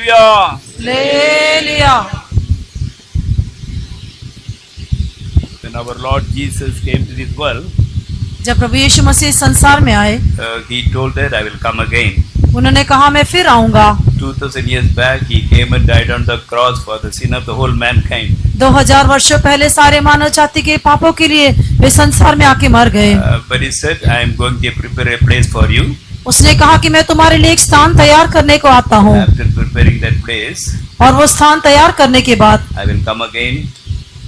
Hallelujah. ले लिया। When our Lord Jesus came to this world, जब प्रभु यीशु मसीह संसार में आए, he told that I will come again. उन्होंने कहा मैं फिर आऊंगा। 2000 years back, he came and died on the cross for the sin of the whole mankind. 2000 वर्षों पहले सारे मानव जाति के पापों के लिए वे संसार में आके मर गए। But he said, I am going to prepare a place for you. उसने कहा कि मैं तुम्हारे लिए एक स्थान तैयार करने को आता हूँ, After preparing that place, और वो स्थान तैयार करने के बाद I will come again,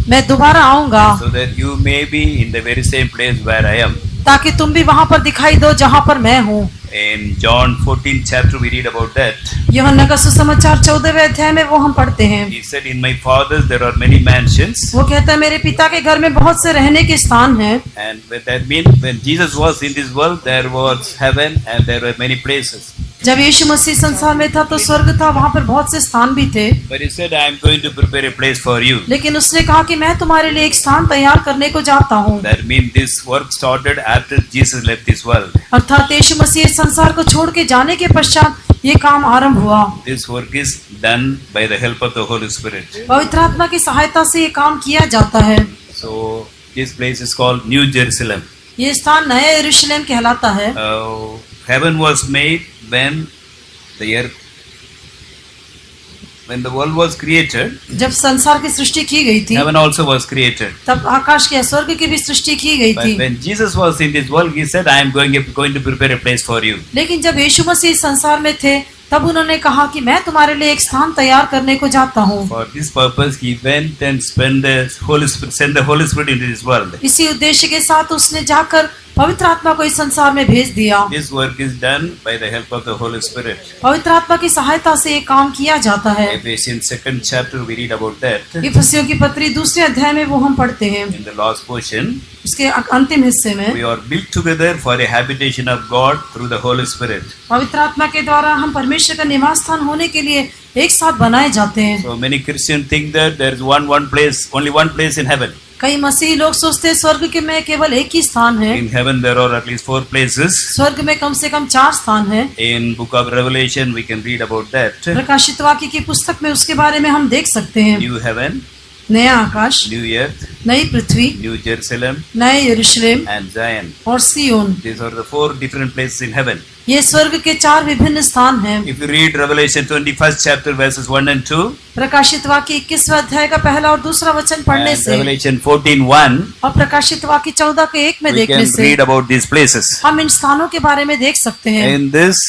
मैं दोबारा आऊंगा, so that you may be in the very same place where I am. ताकि तुम भी वहां पर दिखाई दो जहां पर मैं हूँ। In John 14 chapter, we read about that. यूहन्ना का सुसमाचार 14वें अध्याय में वो हम पढ़ते हैं। He said, in my father's there are many mansions. वो कहता है मेरे पिता के घर में बहुत से रहने के स्थान हैं। And that means when Jesus was in this world, there was heaven and there were many places. जब यीशु मसीह संसार में था तो स्वर्ग था, वहाँ पर बहुत से स्थान भी थे। But he said, I am going to prepare a place for you. लेकिन उसने कहा कि मैं तुम्हारे लिए एक स्थान तैयार करने को जाता हूँ। That means this work started after Jesus left this world. अर्थात यीशु मसीह संसार को छोड़ के जाने के पश्चात ये काम आरंभ हुआ। This work is done by the help of the Holy Spirit. पवित्र आत्मा की सहायता से ये काम किया जाता है। So this place is called New Jerusalem. ये स्थान नया यरूशलेम कहलाता है। Heaven was made when the world was created. जब संसार की सृष्टि की गई थी, Heaven also was created. तब आकाश के स्वर्ग की भी सृष्टि की गई But थी। when Jesus was in this world, he said, I am going to prepare a place for you. लेकिन जब यीशु मसीह संसार में थे, तब उन्होंने कहा कि मैं तुम्हारे लिए एक स्थान तैयार करने को जाता हूँ। For this purpose, he went and sent the Holy Spirit into this world. इसी उद्देश्य के साथ उसने जाकर पवित्र आत्मा को इस संसार में भेज दिया। This work is done by the help of the Holy Spirit. पवित्र आत्मा की सहायता से ये काम किया जाता है। Ephesians 2nd chapter, we read about that. इफिसियों की पत्री 2 अध्याय में वो हम पढ़ते हैं। In the last portion, उसके अंतिम हिस्से में we are built together for a habitation of God through the Holy Spirit. पवित्र आत्मा के द्वारा हम परमेश्वर का निवास स्थान होने के लिए एक साथ बनाए जाते हैं। So many Christians think that there is only one place in heaven. कई मसीही लोग सोचते हैं स्वर्ग के में केवल एक ही स्थान है। In heaven there are at least 4 places. स्वर्ग में कम से कम 4 स्थान हैं। In book of Revelation we can read about that. प्रकाशित वाक्य की पुस्तक में उसके बारे में हम देख सकते हैं। New heaven, नया आकाश, new earth, नई पृथ्वी, New Jerusalem, नए यरूशलेम and Zion. और सियोन। These are the 4 different places in heaven. ये स्वर्ग के 4 विभिन्न स्थान हैं। If you read Revelation 21st chapter verses 1 and 2, प्रकाशित वाक्य 21वें अध्याय का पहला और दूसरा वचन पढ़ने and से Revelation 14:1, और प्रकाशित वाक्य 14:1 में we देखने can से read about these places. हम इन स्थानों के बारे में देख सकते हैं। In this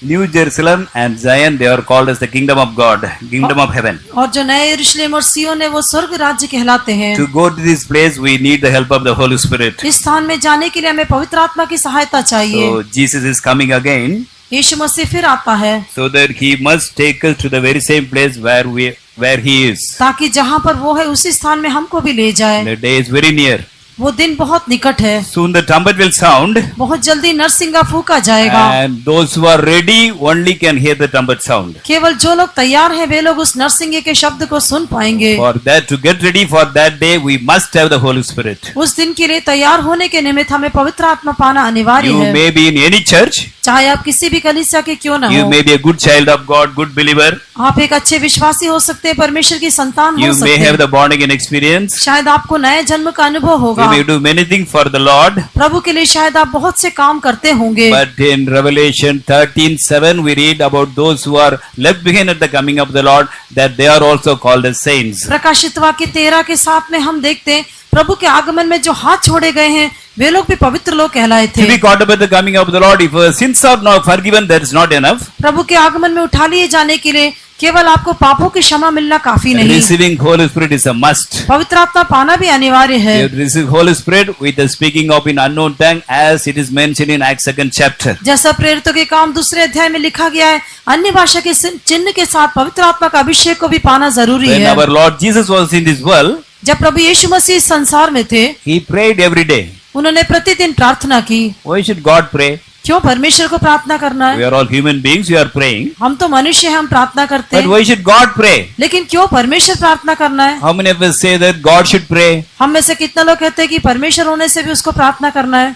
New Jerusalem and Zion, they are called as the kingdom of God, kingdom of heaven. और जो नए यरूशलेम और सियोन है वो स्वर्ग राज्य कहलाते हैं। To go to this place, we need the help of the Holy Spirit. इस स्थान में जाने के लिए हमें पवित्र आत्मा की सहायता चाहिए। So Jesus is coming again, यीशु मसीह फिर आता है so that he must take us to the very same place where he is. ताकि जहाँ पर वो है उसी स्थान में हमको भी ले जाए। The day is very near. वो दिन बहुत निकट है। Soon the trumpet will sound, बहुत जल्दी नरसिंगा फूका जाएगा। and those who are ready only can hear the trumpet sound. केवल जो लोग तैयार हैं वे लोग उस नरसिंगे के शब्द को सुन पाएंगे। For that, to get ready for that day, we must have the Holy Spirit. उस दिन के लिए तैयार होने के निमित्त हमें पवित्र आत्मा पाना अनिवार्य You है। may be in any church. चाहे आप किसी भी कलीसिया के क्यों न You हो, may be a good child of God, good believer. आप एक अच्छे विश्वासी हो सकते हैं, परमेश्वर की संतान हो You सकते may have हैं। the born again experience. शायद आपको नए जन्म का अनुभव होगा। You may do many things for the Lord. प्रभु के लिए शायद आप बहुत से काम करते होंगे। But in Revelation 13:7, we read about those who are left behind at the coming of the Lord, that they are also called as saints. प्रकाशित वाक्य 13 के 7 में हम देखते हैं प्रभु के आगमन में जो हाथ छोड़े गए हैं वे लोग भी पवित्र लोग कहलाए To be थे। caught up at the coming of the Lord, if our sins are not forgiven, that is not enough. प्रभु के आगमन में उठा लिए जाने के लिए केवल आपको पापों की क्षमा मिलना काफी नहीं, Receiving Holy Spirit is a must. पवित्र आत्मा पाना भी अनिवार्य है। You receive Holy Spirit with the speaking of in unknown tongue, as it is mentioned in Acts 2nd chapter. जैसा प्रेरितों के काम 2 अध्याय में लिखा गया है, अन्य भाषा के चिन्ह के साथ पवित्र आत्मा का अभिषेक को भी पाना जरूरी When है। our Lord Jesus was in this world, जब प्रभु यीशु मसीह संसार में थे, he prayed every day. उन्होंने प्रतिदिन प्रार्थना की। Why should God pray? क्यों परमेश्वर को प्रार्थना करना We है? are all human beings, we are praying. हम तो मनुष्य हैं, हम प्रार्थना करते But हैं, why should God pray? लेकिन क्यों परमेश्वर प्रार्थना करना है? How many of us say that God should pray? हम में से कितने लोग कहते हैं कि परमेश्वर होने से भी उसको प्रार्थना करना है?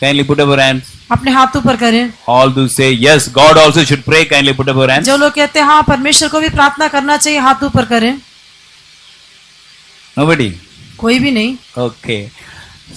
Kindly put up your hands. अपने हाथ ऊपर करें। All those say, yes, God also should pray, kindly put up your hands. जो लोग कहते हैं हाँ परमेश्वर को भी प्रार्थना करना चाहिए, हाथ ऊपर करें। Nobody? कोई भी नहीं। Okay.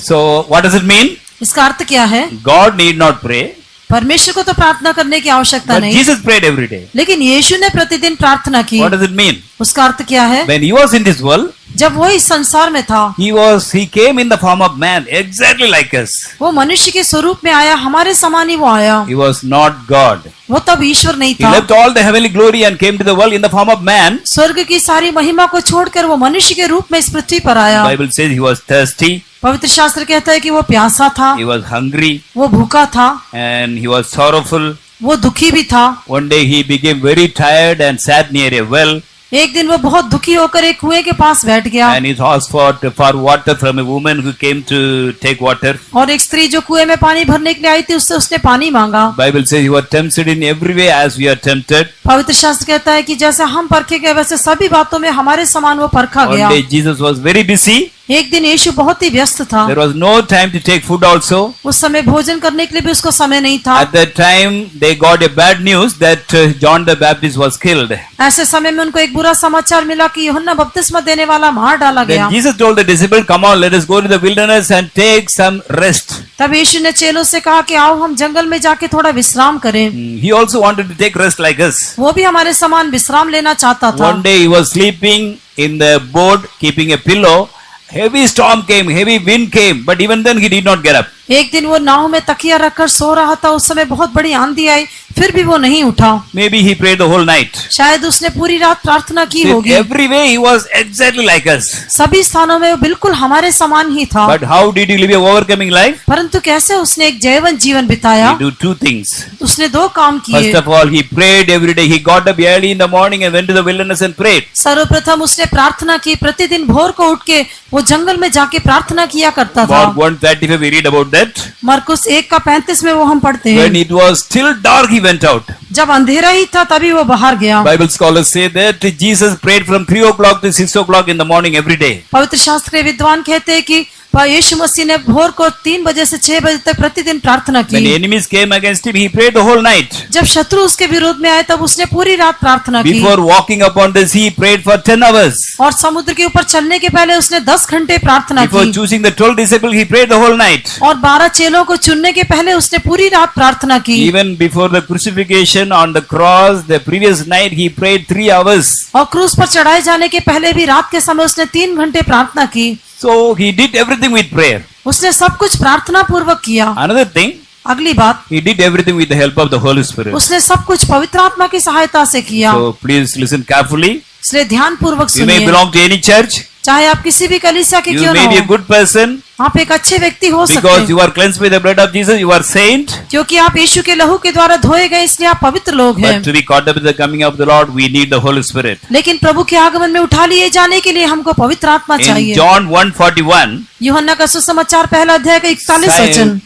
So, what does it mean? इसका अर्थ क्या है? God need not pray, परमेश्वर को तो प्रार्थना करने की आवश्यकता but नहीं, Jesus prayed every day. लेकिन यीशु ने प्रतिदिन प्रार्थना की। What does it mean? उसका अर्थ क्या है? When he was in this world, जब वो इस संसार में था, he came in the form of man, exactly like us. वो मनुष्य के स्वरूप में आया, हमारे समान ही वो आया। He was not God. वो तब ईश्वर नहीं He था। left all the heavenly glory and came to the world in the form of man. स्वर्ग की सारी महिमा को छोड़कर वो मनुष्य के रूप में इस पृथ्वी पर आया। Bible says he was thirsty, पवित्र शास्त्र कहता है कि वो प्यासा था, he was hungry, वो भूखा था, and he was sorrowful. वो दुखी भी था। One day he became very tired and sat near a well, एक दिन वो बहुत दुखी होकर एक कुएं के पास बैठ गया and he asked for water from a woman who came to take water. और एक स्त्री जो कुएं में पानी भरने के लिए आई थी उससे उसने पानी मांगा। Bible says he was tempted in every way as we are tempted. पवित्र शास्त्र कहता है कि जैसे हम परखे गए वैसे सभी बातों में हमारे समान वो परखा One गया। day Jesus was very busy. एक दिन यीशु बहुत ही व्यस्त था। There was no time to take food also. उस समय भोजन करने के लिए भी उसको समय नहीं था। At that time they got a bad news that John the Baptist was killed. ऐसे समय में उनको एक बुरा समाचार मिला कि यूहन्ना बपतिस्मा देने वाला मार डाला गया। Then Jesus told the disciples, "Come on, let us go to the wilderness and take some rest." तब यीशु ने चेलों से कहा कि आओ हम जंगल में जाके थोड़ा विश्राम करें। He also wanted to take rest like us. वो भी हमारे समान विश्राम लेना चाहता था। One day he was sleeping in the boat, keeping a pillow. Heavy storm came, heavy wind came, but even then he did not get up. एक दिन वो नाव में तकिया रखकर सो रहा था, उस समय बहुत बड़ी आंधी आई, फिर भी वो नहीं उठा। Maybe he prayed the whole night. शायद उसने पूरी रात प्रार्थना की In होगी। every way he was exactly like us. सभी स्थानों में वो बिल्कुल हमारे समान ही था। But how did he live a overcoming life? परंतु कैसे उसने एक जयवंत जीवन बिताया? He do two things. उसने दो काम किए। First of all, he prayed every day. He got up early in the morning and went to the wilderness and prayed. सर्वप्रथम उसने प्रार्थना की, प्रतिदिन भोर को उठ के वो जंगल में जाके प्रार्थना किया करता था। Mark 1:35 we read about that. मरकुस 1:35 में वो हम पढ़ते When हैं, it was still dark, he went out. जब अंधेरा ही था तभी वो बाहर गया। Bible scholars say that Jesus prayed from 3 o'clock to 6 o'clock in the morning every day. पवित्र शास्त्र के विद्वान कहते हैं कि यीशु मसीह ने भोर को 3 बजे से 6 बजे तक प्रतिदिन प्रार्थना When की। enemies came against him, he prayed the whole night. जब शत्रु उसके विरोध में आए तब उसने पूरी रात प्रार्थना की। Before walking upon the sea, he prayed for 10 hours. और समुद्र के ऊपर चलने के पहले उसने 10 घंटे प्रार्थना Before की। choosing the 12 disciples, he prayed the whole night. और 12 चेलों को चुनने के पहले उसने पूरी रात प्रार्थना की। Even before the crucifixion on the cross, the previous night, he prayed 3 hours. और क्रूस पर चढ़ाए जाने के पहले भी रात के समय उसने 3 घंटे प्रार्थना की। So he did everything with prayer. उसने सब कुछ प्रार्थना पूर्वक किया। Another thing, अगली बात, he did everything with the help of the Holy Spirit. उसने सब कुछ पवित्र आत्मा की सहायता से किया। So please listen carefully. इसलिए ध्यान पूर्वक You may सुनिए। belong to any church. चाहे आप किसी भी कलीसिया के You क्यों may ना be a हो, good person आप एक अच्छे व्यक्ति हो सकते because हैं, you are cleansed by the blood of Jesus. You are saint. क्योंकि आप यीशु के लहू के द्वारा धोए गए इसलिए आप पवित्र लोग हैं। But to be caught up with the coming of the Lord, we need the Holy Spirit. लेकिन प्रभु के आगमन में उठा लिए जाने के लिए हमको पवित्र आत्मा In चाहिए। John 1:41, यूहन्ना का सुसमाचार पहला अध्याय का 41 वचन।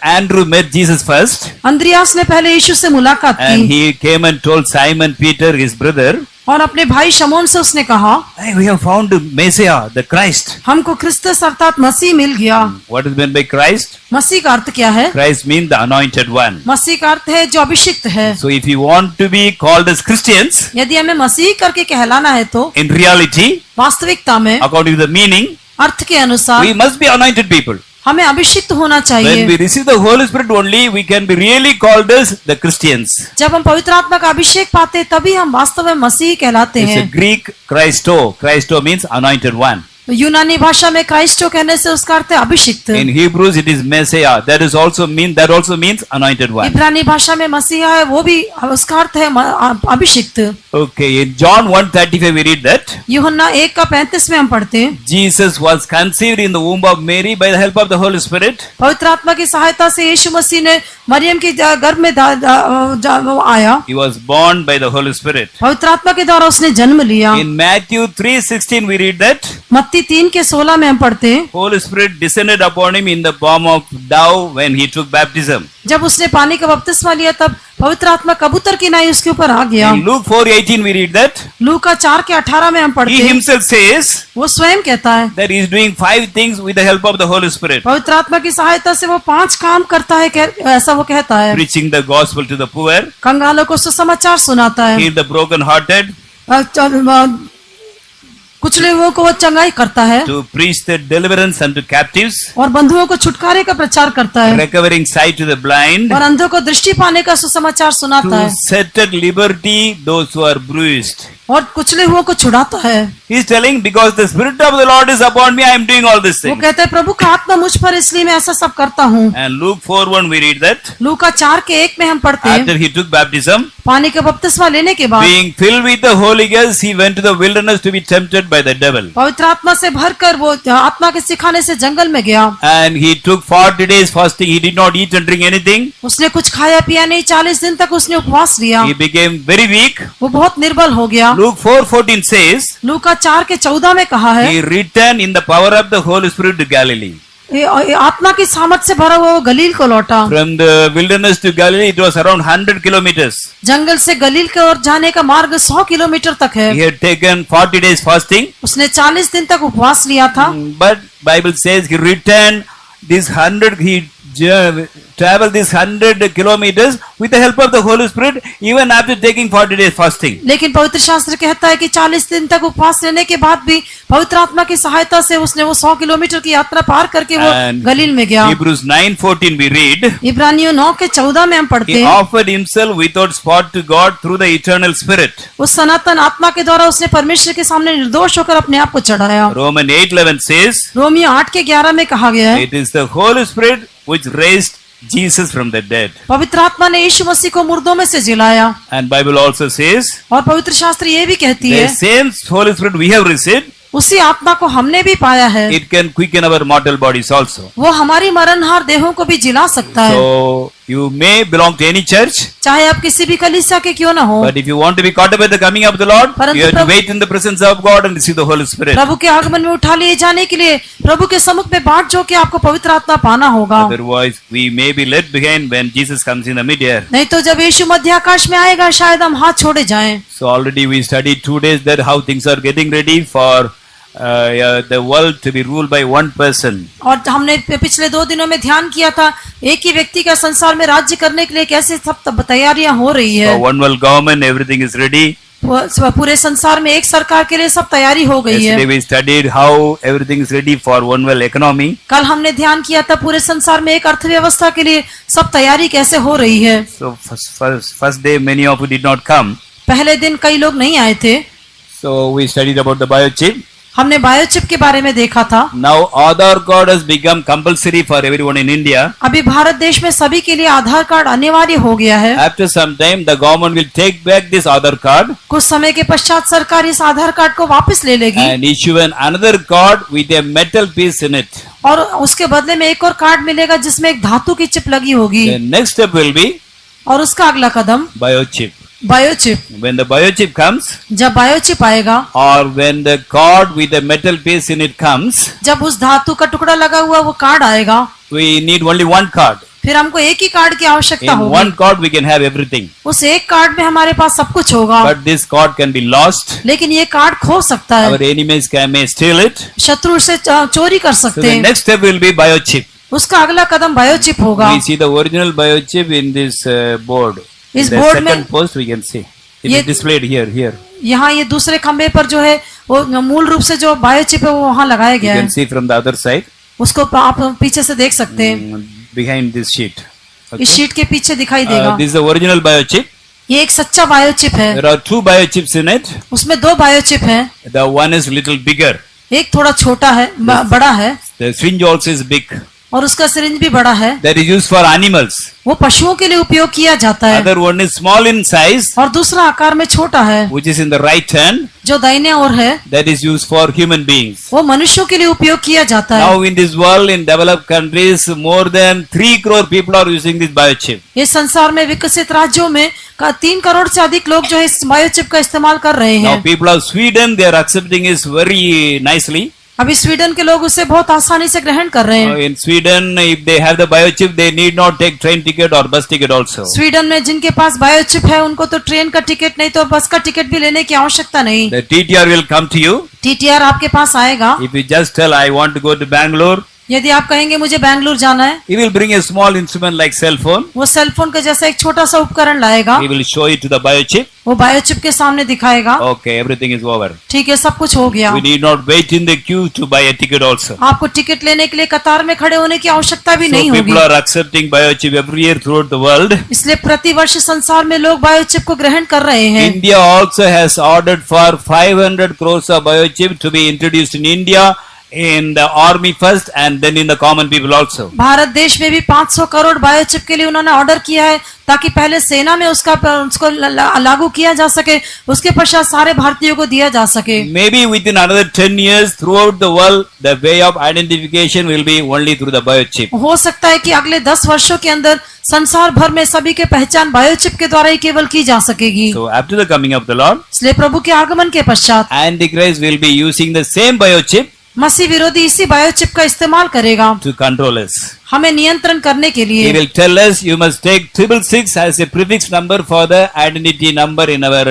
Andrew met Jesus first, Andreas ने पहले यीशु से मुलाकात and की he came and told Simon Peter, his brother, और अपने भाई शमौन से उसने कहा, "Hey, we have found Messiah, the Christ." हमको क्रिस्तस अर्थात मसीह मिल गया। What is meant by Christ? मसीह का अर्थ क्या है? Christ means the anointed one. मसीह का अर्थ है जो अभिषिक्त है। So if you want to be called as Christians, यदि हमें मसीह करके कहलाना है तो in reality, वास्तविकता में according to the meaning, अर्थ के अनुसार we must be anointed people. हमें अभिषिक्त होना When चाहिए। we receive the Holy Spirit only, we can be really called as the Christians. जब हम पवित्र आत्मा का अभिषेक पाते हैं, तभी हम वास्तव में मसीह कहलाते It's a हैं। Greek Christo. Christo means anointed one. यूनानी भाषा में क्राइस्टो कहने से उसका अर्थ है अभिषिक्त। In Hebrews, it is Messiah. That also means anointed one. इब्रानी भाषा में मसीहा है, वो भी उसका अर्थ है अभिषिक्त। Okay, in John 1:35 we read that यूहन्ना 1:35 में हम पढ़ते हैं, Jesus was conceived in the womb of Mary by the help of the Holy Spirit. पवित्र आत्मा की सहायता से यीशु मसीह ने मरियम के गर्भ में वो आया। He was born by the Holy Spirit. पवित्र आत्मा के द्वारा उसने जन्म लिया। In Matthew 3:16 we read that मत्ती 3:16 में हम पढ़ते हैं, Holy Spirit descended upon him in the form of dove when he took baptism. जब उसने पानी का बपतिस्मा लिया तब पवित्र आत्मा कबूतर की नाई उसके ऊपर आ गया। In Luke 4:18 we read that लूका 4:18 में हम पढ़ते he हैं, himself says वो स्वयं कहता है that he is doing 5 things with the help of the Holy Spirit. पवित्र आत्मा की सहायता से वो 5 काम करता है, ऐसा वो कहता है। Preaching the gospel to the poor, कंगालों को सुसमाचार सुनाता है, heal the broken-hearted, कुचले हुओं को वो चंगाई करता है, to preach the deliverance unto captives, और बंधुओं को छुटकारे का प्रचार करता है, recovering sight to the blind, और अंधों को दृष्टि पाने का सुसमाचार सुनाता to है, set at liberty those who are bruised. और कुचले हुओं को छुड़ाता है। He is telling, because the Spirit of the Lord is upon me, I am doing all these वो things. कहते हैं प्रभु का आत्मा मुझ पर, इसलिए मैं ऐसा सब करता हूँ। And Luke 4:1 we read that लूका 4:1 में हम पढ़ते हैं, after he took baptism, पानी का बपतिस्मा लेने के बाद being filled with the Holy Ghost, he went to the wilderness to be tempted by the devil. पवित्र आत्मा से भरकर वो आत्मा के सिखाने से जंगल में गया। And he took 40 days fasting. He did not eat and drink anything. उसने कुछ खाया पिया नहीं, 40 दिन तक उसने उपवास लिया। He became very weak. वो बहुत निर्बल हो गया। Luke 4:14 says, लूका 4:14 में कहा है, he returned in the power of the Holy Spirit to Galilee. ये आत्मा की सामर्थ से भरा हुआ वो गलील को लौटा। From the wilderness to Galilee, it was around 100 kilometers. जंगल से गलील की ओर जाने का मार्ग 100 किलोमीटर तक है। He had taken 40 days fasting. उसने 40 दिन तक उपवास लिया था। But Bible says he returned this 100, he traveled this 100 kilometers with the help of the Holy Spirit, even after taking 40 days fasting. लेकिन पवित्र शास्त्र कहता है कि 40 दिन तक उपवास लेने के बाद भी पवित्र आत्मा की सहायता से उसने वो 100 किलोमीटर की यात्रा पार करके वो And गलील में गया। Hebrews 9:14 we read, इब्रानियों 9:14 में हम पढ़ते he हैं, offered himself without spot to God through the eternal Spirit. उस सनातन आत्मा के द्वारा उसने परमेश्वर के सामने निर्दोष होकर अपने आप को चढ़ाया। Romans 8:11 says, रोमियो 8:11 में कहा गया है, it is the Holy Spirit which raised Jesus from the dead. पवित्र आत्मा ने यीशु मसीह को मुर्दों में से जिलाया। And Bible also says, और पवित्र शास्त्र ये भी कहती the है, same Holy Spirit we have received, उसी आत्मा को हमने भी पाया है, it can quicken our mortal bodies also. वो हमारी मरणहार देहों को भी जिला सकता है। So you may belong to any church, चाहे आप किसी भी कलीसिया के क्यों ना हो, but if you want to be caught up at the coming of the Lord, परंतु you have to Prabhu- wait in the presence of God and receive the Holy Spirit. प्रभु के आगमन में उठा लिए जाने के लिए प्रभु के सम्मुख में बाट जो के आपको पवित्र आत्मा पाना होगा। Otherwise, we may be left behind when Jesus comes in the midair. नहीं तो जब यीशु मध्य आकाश में आएगा शायद हम हाथ छोड़े जाएं। So already we studied 2 days that how things are getting ready for the world to be ruled by one person. और हमने पिछले 2 दिनों में ध्यान किया था एक ही व्यक्ति का संसार में राज्य करने के लिए कैसे सब तैयारियां हो रही है। For one world government, everything is ready. पूरे संसार में एक सरकार के लिए सब तैयारी हो गई Yesterday है। we studied how everything is ready for one world economy. कल हमने ध्यान किया था पूरे संसार में एक अर्थव्यवस्था के लिए सब तैयारी कैसे हो रही है। So first day many of you did not come. पहले दिन कई लोग नहीं आए थे। So we studied about the biochip. हमने बायोचिप के बारे में देखा था। Now Aadhaar card has become compulsory for everyone in India. अभी भारत देश में सभी के लिए आधार कार्ड अनिवार्य हो गया है। After some time, the government will take back this Aadhaar card कुछ समय के पश्चात सरकार इस आधार कार्ड को वापस ले लेगी and issue another card with a metal piece in it. और उसके बदले में एक और कार्ड मिलेगा जिसमें एक धातु की चिप लगी होगी। The next step will be और उसका अगला कदम biochip. Biochip. When the biochip comes, जब बायोचिप आएगा, or when the card with the metal piece in it comes, जब उस धातु का टुकड़ा लगा हुआ वो कार्ड आएगा, we need only one card. फिर हमको एक ही कार्ड की आवश्यकता In होगी। one card we can have everything. उस एक कार्ड में हमारे पास सब कुछ होगा, But this card can be lost. लेकिन ये कार्ड खो सकता Our है, enemies may steal it. शत्रु से चोरी कर So सकते the हैं। next step will be biochip. उसका अगला कदम बायोचिप होगा। We see the original biochip in this board. इस The board second में- post we can see. It ये- is displayed here. यहाँ ये दूसरे खंबे पर जो है वो मूल रूप से जो बायोचिप है वो वहाँ लगाया You गया can है। see from the other side, उसको आप पीछे से देख सकते हैं, behind this sheet. इस शीट के पीछे दिखाई देगा। This is the original biochip. ये एक सच्चा बायोचिप है। There are 2 biochips in it. उसमें 2 बायोचिप हैं, The one is little bigger. एक थोड़ा छोटा है, बड़ा है, The syringe also is big. और उसका सिरिंज भी बड़ा है। That is used for animals. वो पशुओं के लिए उपयोग किया जाता है। Other one is small in size, और दूसरा आकार में छोटा है, which is in the right hand. जो दाहिने ओर है, That is used for human beings. वो मनुष्यों के लिए उपयोग किया जाता है। Now in this world, in developed countries, more than 3 crore people are using this biochip. ये संसार में विकसित राज्यों में 3 करोड़ से अधिक लोग जो है इस बायोचिप का इस्तेमाल कर रहे Now हैं। people of Sweden, they are accepting it very nicely. अभी स्वीडन के लोग उसे बहुत आसानी से ग्रहण कर रहे हैं। In Sweden, if they have the biochip, they need not take train ticket or bus ticket also. Sweden में जिनके पास बायोचिप है उनको तो ट्रेन का टिकट नहीं तो बस का टिकट भी लेने की आवश्यकता नहीं। The TTR will come to you. TTR आपके पास आएगा। If you just tell, I want to go to Bangalore, यदि आप कहेंगे मुझे बेंगलुरु जाना है, he will bring a small instrument like cell phone. वो सेल फोन के जैसा एक छोटा सा उपकरण लाएगा, He will show it to the biochip. वो बायोचिप के सामने दिखाएगा। Okay, everything is over. ठीक है, सब कुछ हो गया। We need not wait in the queue to buy a ticket also. आपको टिकट लेने के लिए कतार में खड़े होने की आवश्यकता भी So नहीं people होगी। are accepting biochip every year throughout the world. इसलिए प्रतिवर्ष संसार में लोग बायोचिप को ग्रहण कर रहे हैं। India also has ordered for 500 crores of biochip to be introduced in India, in the army first and then in the common people also. Bharat देश में भी 500 करोड़ बायोचिप के लिए उन्होंने ऑर्डर किया है ताकि पहले सेना में उसको लागू किया जा सके, उसके पश्चात सारे भारतीयों को दिया जा सके। Maybe within another 10 years throughout the world, the way of identification will be only through the biochip. हो सकता है कि अगले 10 वर्षों के अंदर संसार भर में सभी के पहचान बायोचिप के द्वारा ही केवल की जा सकेगी। So after the coming of the Lord, इसलिए प्रभु के आगमन के पश्चात Antichrist will be using the same biochip मसीह विरोधी इसी बायोचिप का इस्तेमाल करेगा to control us. हमें नियंत्रण करने के He लिए। will tell us you must take 666 as a prefix number for the identity number in our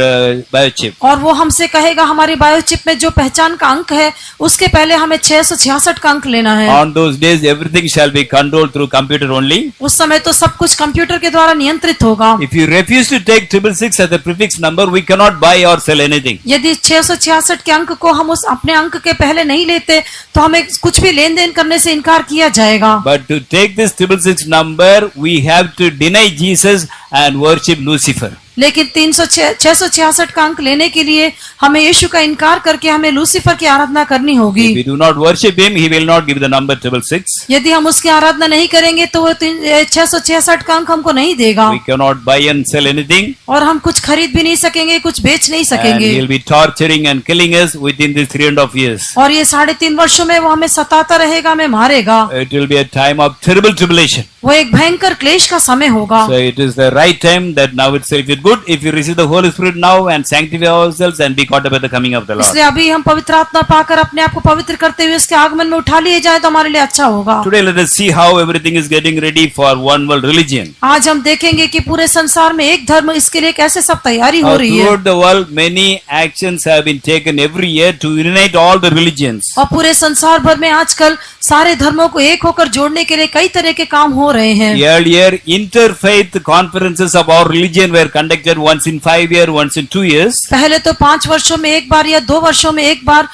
biochip. और वो हमसे कहेगा हमारी बायोचिप में जो पहचान का अंक है उसके पहले हमें 666 का अंक लेना है। On those days, everything shall be controlled through computer only. उस समय तो सब कुछ कंप्यूटर के द्वारा नियंत्रित होगा। If you refuse to take 666 as a prefix number, we cannot buy or sell anything. यदि 666 के अंक को हम उस अपने अंक के पहले नहीं लेते तो हमें कुछ भी लेन देन करने से इनकार किया जाएगा। But to take this 666 number, we have to deny Jesus and worship Lucifer. लेकिन 666 का अंक लेने के लिए हमें यीशु का इनकार करके हमें लूसीफर की आराधना करनी If होगी। we do not worship him, he will not give the number 666. यदि हम उसकी आराधना नहीं करेंगे तो वो 666 का अंक हमको नहीं देगा We cannot buy and sell anything. और हम कुछ खरीद भी नहीं सकेंगे, कुछ बेच नहीं And सकेंगे। he will be torturing and killing us within these 3.5 years. और ये 3.5 वर्षों में वो हमें सताता रहेगा, हमें मारेगा। It will be a time of terrible tribulation. वो एक भयंकर क्लेश का समय होगा। So it is the right time that now itself is good if you receive the Holy Spirit now and sanctify ourselves and be caught up at the coming of the Lord. इसलिए अभी हम पवित्र आत्मा पाकर अपने आप को पवित्र करते हुए उसके आगमन में उठा लिए जाए तो हमारे लिए अच्छा होगा। Today let us see how everything is getting ready for one world religion. आज हम देखेंगे कि पूरे संसार में एक धर्म, इसके लिए कैसे सब तैयारी हो रही है। Throughout the world, many actions have been taken every year to unite all the religions. और पूरे संसार भर में आजकल सारे धर्मों को एक होकर जोड़ने के लिए कई तरह के काम हो रहे हैं। Earlier, interfaith conferences of our religion were conducted once in 5 years, once in 2 years. पहले तो 5 वर्षों में एक बार या 2 वर्षों में एक बार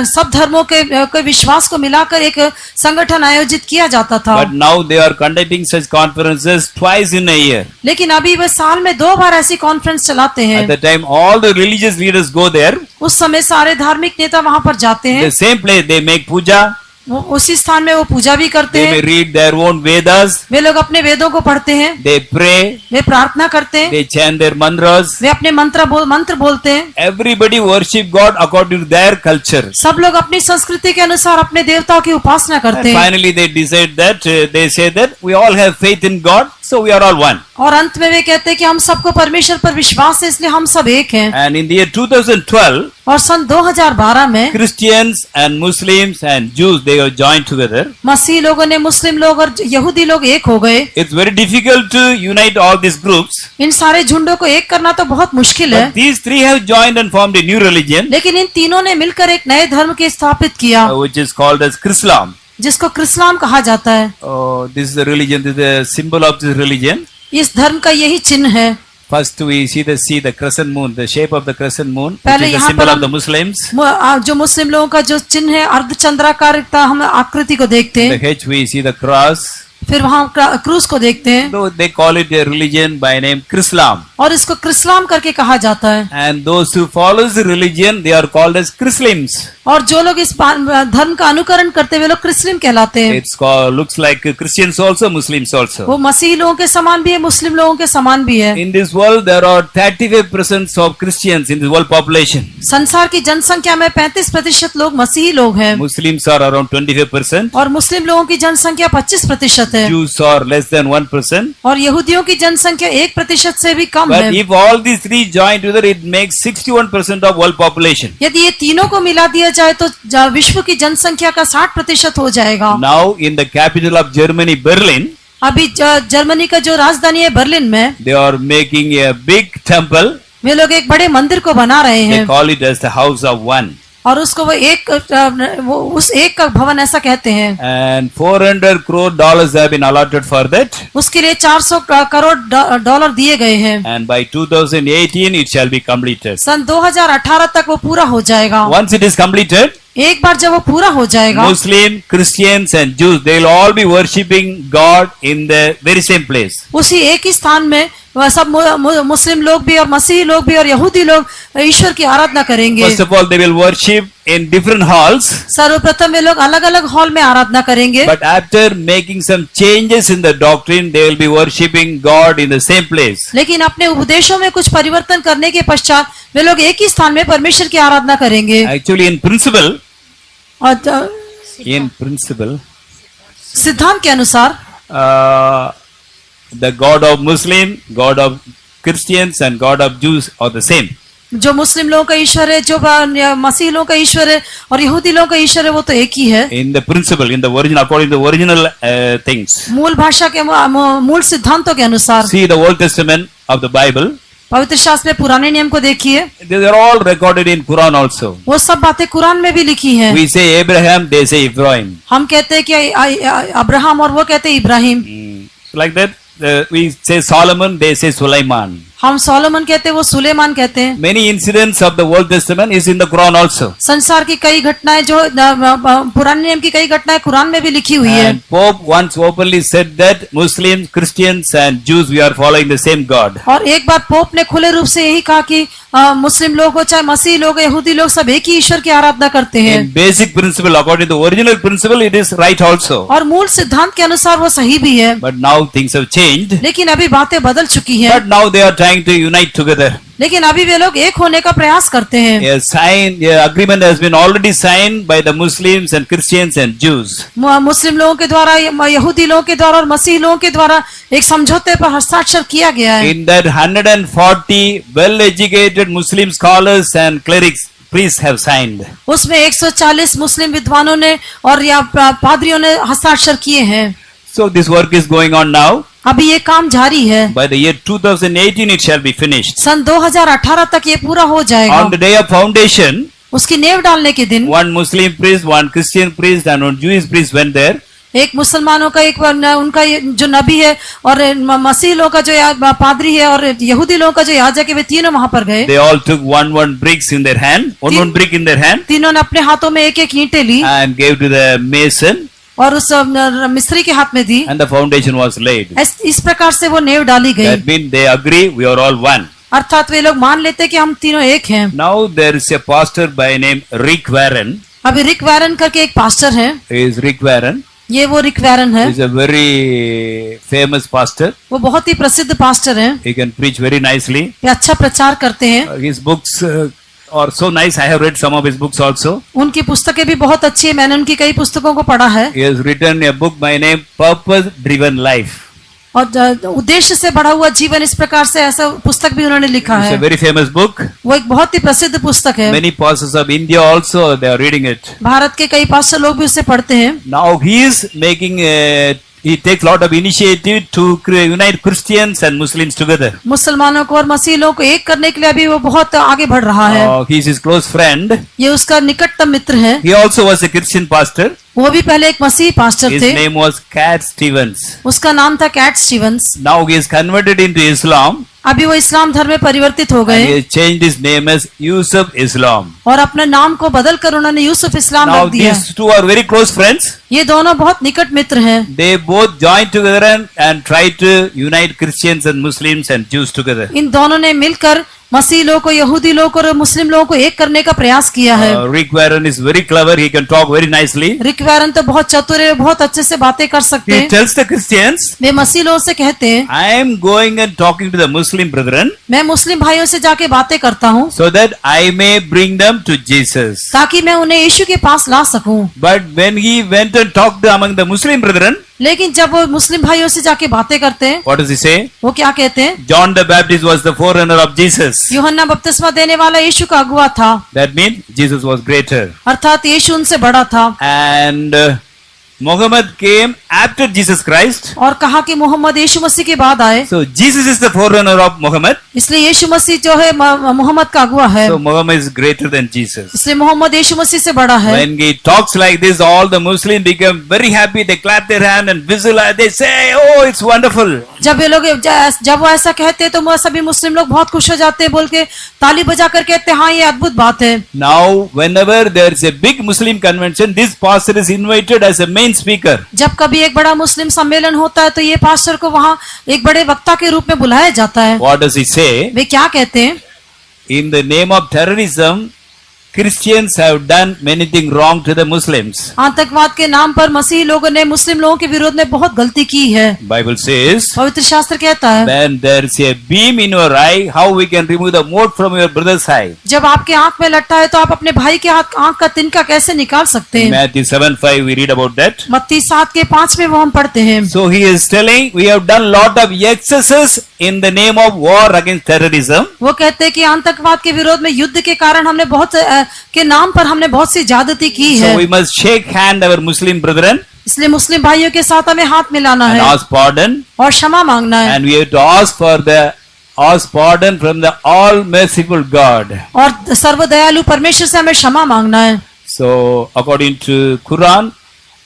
सब धर्मों के विश्वास को मिलाकर एक संगठन आयोजित किया जाता था। But now they are conducting such conferences twice in a year. लेकिन अभी वे साल में 2 बार ऐसी कॉन्फ्रेंस चलाते At हैं। the time, all the religious leaders go there. उस समय सारे धार्मिक नेता वहां पर जाते हैं। The same place they make puja. वो उसी स्थान में वो पूजा भी करते They may हैं। read their own Vedas. वे लोग अपने वेदों को पढ़ते हैं, They pray. वे प्रार्थना करते हैं, They chant their mantras. वे अपने मंत्र बोलते हैं। Everybody worship God according to their culture. सब लोग अपनी संस्कृति के अनुसार अपने देवताओं की उपासना And करते हैं। finally they decide that they say that we all have faith in God, so we are all one. और अंत में वे कहते हैं कि हम सबको परमेश्वर पर विश्वास है इसलिए हम सब एक हैं। And in the year 2012, और सन 2012 में Christians and Muslims and Jews, they were joined together. मसीह लोगों ने, मुस्लिम लोग और यहूदी लोग एक हो गए। It's very difficult to unite all these groups. इन सारे झुंडों को एक करना तो बहुत मुश्किल है, But these three have joined and formed a new religion, लेकिन इन तीनों ने मिलकर एक नए धर्म के स्थापित किया which is called as Chrislam. जिसको क्रिस्लाम कहा जाता है। This is the religion, this is the symbol of this religion. इस धर्म का यही चिन्ह है। First we see the crescent moon, the shape of the crescent moon, which पहले is the यहाँ symbol पर of the Muslims. जो मुस्लिम लोगों का जो चिन्ह है अर्धचंद्राकार का, हम आकृति को देखते The हैं। H we see the cross. फिर वहाँ क्रूस को देखते हैं Though they call it a religion by name Chrislam. और इसको क्रिस्लाम करके कहा जाता है। And those who follow the religion, they are called as Chrislims. और जो लोग इस धर्म का अनुकरण करते वे लोग क्रिस्लिम कहलाते हैं। It's called, looks like Christians also, Muslims also. वो मसीही लोगों के समान भी है, मुस्लिम लोगों के समान भी है। In this world, there are 35% of Christians in the world population. संसार की जनसंख्या में 35% लोग मसीही लोग हैं Muslims are around 25%. और मुस्लिम लोगों की जनसंख्या 25% है Jews are less than 1%. और यहूदियों की जनसंख्या 1% से भी कम काम But है। if all these three join together, it makes 61% of world population. यदि ये तीनों को मिला दिया जाए तो विश्व की जनसंख्या का 60% हो जाएगा। Now, in the capital of Germany, Berlin, अभी जर्मनी का जो राजधानी है बर्लिन में, they are making a big temple. वे लोग एक बड़े मंदिर को बना रहे They हैं call it as the house of one. और उसको वो उस एक का भवन ऐसा कहते हैं। And 400 crore dollars have been allotted for that. उसके लिए 400 करोड़ डॉलर दिए गए हैं। And by 2018, it shall be completed. सन 2018 तक वो पूरा हो जाएगा। Once it is completed, एक बार जब वो पूरा हो जाएगा, Muslim, Christians and Jews, they will all be worshipping God in the very same place. उसी एक ही स्थान में वह सब मुस्लिम लोग भी और मसीही लोग भी और यहूदी लोग ईश्वर की आराधना करेंगे। First of all, they will worship in different halls. सर्वप्रथम वे लोग अलग अलग हॉल में आराधना करेंगे, But after making some changes in the doctrine, they will be worshipping God in the same place. लेकिन अपने उपदेशों में कुछ परिवर्तन करने के पश्चात वे लोग एक ही स्थान में परमेश्वर की आराधना करेंगे। Actually, in principle, और सिद्धांत के अनुसार the God of Muslim, God of Christians and God of Jews are the same. जो मुस्लिम लोगों का ईश्वर है, जो मसीह लोगों का ईश्वर है और यहूदी लोगों का ईश्वर है, वो तो एक ही है। In the principle, in the original, according to the original things. मूल भाषा के मूल सिद्धांतों के अनुसार। See the Old Testament of the Bible. पवित्र शास्त्र में पुराने नियम को देखिए, They are all recorded in Quran also. वो सब बातें कुरान में भी लिखी हैं। We say Abraham, they say Ibrahim. हम कहते हैं कि अब्राहम और वो कहते हैं Ibrahim. Like that, we say Solomon, they say Sulaiman. हम सोलोमन कहते हैं, वो सुलेमान कहते हैं। Many incidents of the Old Testament is in the Quran also. संसार की कई घटनाएं जो पुराने नियम की कई घटनाएं कुरान में भी लिखी हुई है। And Pope once openly said that Muslims, Christians and Jews, we are following the same God. और एक बार पोप ने खुले रूप से यही कहा कि मुस्लिम लोग हो चाहे मसीह लोग हो, यहूदी लोग, सब एक ही ईश्वर की आराधना करते हैं। In basic principle, according to the original principle, it is right also. और मूल सिद्धांत के अनुसार वो सही भी है। But now things have changed. लेकिन अभी बातें बदल चुकी हैं। But now they are trying to unite together. लेकिन अभी वे लोग एक होने का प्रयास करते हैं। A agreement has been already signed by the Muslims and Christians and Jews. मुस्लिम लोगों के द्वारा, यहूदी लोगों के द्वारा और मसीह लोगों के द्वारा एक समझौते पर हस्ताक्षर किया गया है। In that 140 well-educated Muslim scholars and clerics, priests have signed. उसमें 140 मुस्लिम विद्वानों ने और या पादरियों ने हस्ताक्षर किए हैं। So this work is going on now. अभी ये काम जारी है। By the year 2018, it shall be finished. सन 2018 तक ये पूरा हो जाएगा। On the day of foundation, उसकी नेव डालने के दिन one Muslim priest, one Christian priest, and one Jewish priest went there. एक मुसलमानों का, एक उनका जो नबी है और मसीह लोगों का जो पादरी है और यहूदी लोगों का जो याजक है, वे तीनों वहां पर गए। They all took one bricks in their hand, one brick in their hand, तीनों ने अपने हाथों में एक एक ईंटें ली and gave to the mason, और उस मिस्त्री के हाथ में दी। and the foundation was laid. इस प्रकार से वो नेव डाली गई। That means they agree, we are all one. अर्थात वे लोग मान लेते कि हम तीनों एक हैं। Now there is a pastor by name Rick Warren. अभी रिक वैरन करके एक पास्टर है। He is Rick Warren. ये वो रिक वैरन है। He is a very famous pastor. वो बहुत ही प्रसिद्ध पास्टर है। He can preach very nicely. ये अच्छा प्रचार करते हैं। His books are so nice. I have read some of his books also. उनकी पुस्तकें भी बहुत अच्छी है, मैंने उनकी कई पुस्तकों को पढ़ा है। He has written a book by name Purpose Driven Life. और उद्देश्य से बढ़ा हुआ जीवन, इस प्रकार से ऐसा पुस्तक भी उन्होंने लिखा It's है। a very famous book. वो एक बहुत ही प्रसिद्ध पुस्तक है। Many pastors of India also, they are reading it. Bharat के कई पास्टर लोग भी उसे पढ़ते हैं। Now he is making he takes lot of initiative to unite Christians and Muslims together. मुसलमानों को और मसीह लोगों को एक करने के लिए अभी वो बहुत आगे बढ़ रहा है। He is his close friend. ये उसका निकटतम मित्र है। He also was a Christian pastor. वो भी पहले एक मसीही पास्टर His थे। name was Cat Stevens. उसका नाम था Cat Stevens. Now he is converted into Islam. अभी वो इस्लाम धर्म में परिवर्तित हो And he गए has changed his name as Yusuf Islam. और अपने नाम को बदलकर उन्होंने यूसुफ इस्लाम Now रख दिया। these two are very close friends. ये दोनों बहुत निकट मित्र हैं। They both joined together and tried to unite Christians and Muslims and Jews together. इन दोनों ने मिलकर मसीह लोगों को, यहूदी लोगों को और मुस्लिम लोगों को एक करने का प्रयास किया है। Rick Warren is very clever. He can talk very nicely. Rick Warren तो बहुत चतुर है, बहुत अच्छे से बातें कर सकते He हैं। tells the Christians, वे मसीह लोगों से कहते हैं, I am going and talking to the Muslim brethren मैं मुस्लिम भाइयों से जाके बातें करता हूँ so that I may bring them to Jesus. ताकि मैं उन्हें यीशु के पास ला सकूं। But when he went and talked among the Muslim brethren, लेकिन जब वो मुस्लिम भाइयों से जाके बातें करते हैं, what does he say? वो क्या कहते हैं? John the Baptist was the forerunner of Jesus. यूहन्ना बपतिस्मा देने वाला यीशु का अगुआ था, That means Jesus was greater. अर्थात यीशु उनसे बड़ा था। And Muhammad came after Jesus Christ. और कहा कि मोहम्मद यीशु मसीह के बाद आए, So Jesus is the forerunner of Muhammad. इसलिए यीशु मसीह जो है मोहम्मद का अगुआ है, So Muhammad is greater than Jesus. इसलिए मोहम्मद यीशु मसीह से बड़ा है। When he talks like this, all the Muslims become very happy. They clap their hand and whistle. They say, "Oh, it's wonderful." जब ये लोग जब वो ऐसा कहते हैं तो वो सभी मुस्लिम लोग बहुत खुश हो जाते हैं, बोल के ताली बजा कर कहते हैं, हाँ ये अद्भुत बात है। Now, whenever there is a big Muslim convention, this pastor is invited as a main speaker. जब कभी एक बड़ा मुस्लिम सम्मेलन होता है तो ये पास्टर को वहाँ एक बड़े वक्ता के रूप में बुलाया जाता है। What does he say? वे क्या कहते हैं? In the name of terrorism, Christians have done many things wrong to the Muslims. आतंकवाद के नाम पर मसीही लोगों ने मुस्लिम लोगों के विरोध में बहुत गलती की है। Bible says, पवित्र शास्त्र कहता है, when there is a beam in your eye, how we can remove the mote from your brother's eye? जब आपके आंख में लट्टा है तो आप अपने भाई के आंख का तिनका कैसे निकाल सकते हैं? Matthew 7:5 we read about that. मत्ती 7:5 में वो हम पढ़ते हैं। So he is telling we have done lot of excesses in the name of war against terrorism. वो कहते हैं कि आतंकवाद के विरोध में युद्ध के कारण हमने बहुत के नाम पर हमने बहुत सी ज्यादती की है। So we must shake hand our Muslim brethren इसलिए मुस्लिम भाइयों के साथ हमें हाथ मिलाना and है ask pardon, और क्षमा मांगना है, and we have to ask pardon from the all merciful God. और सर्वदयालु परमेश्वर से हमें क्षमा मांगना है। So according to Quran,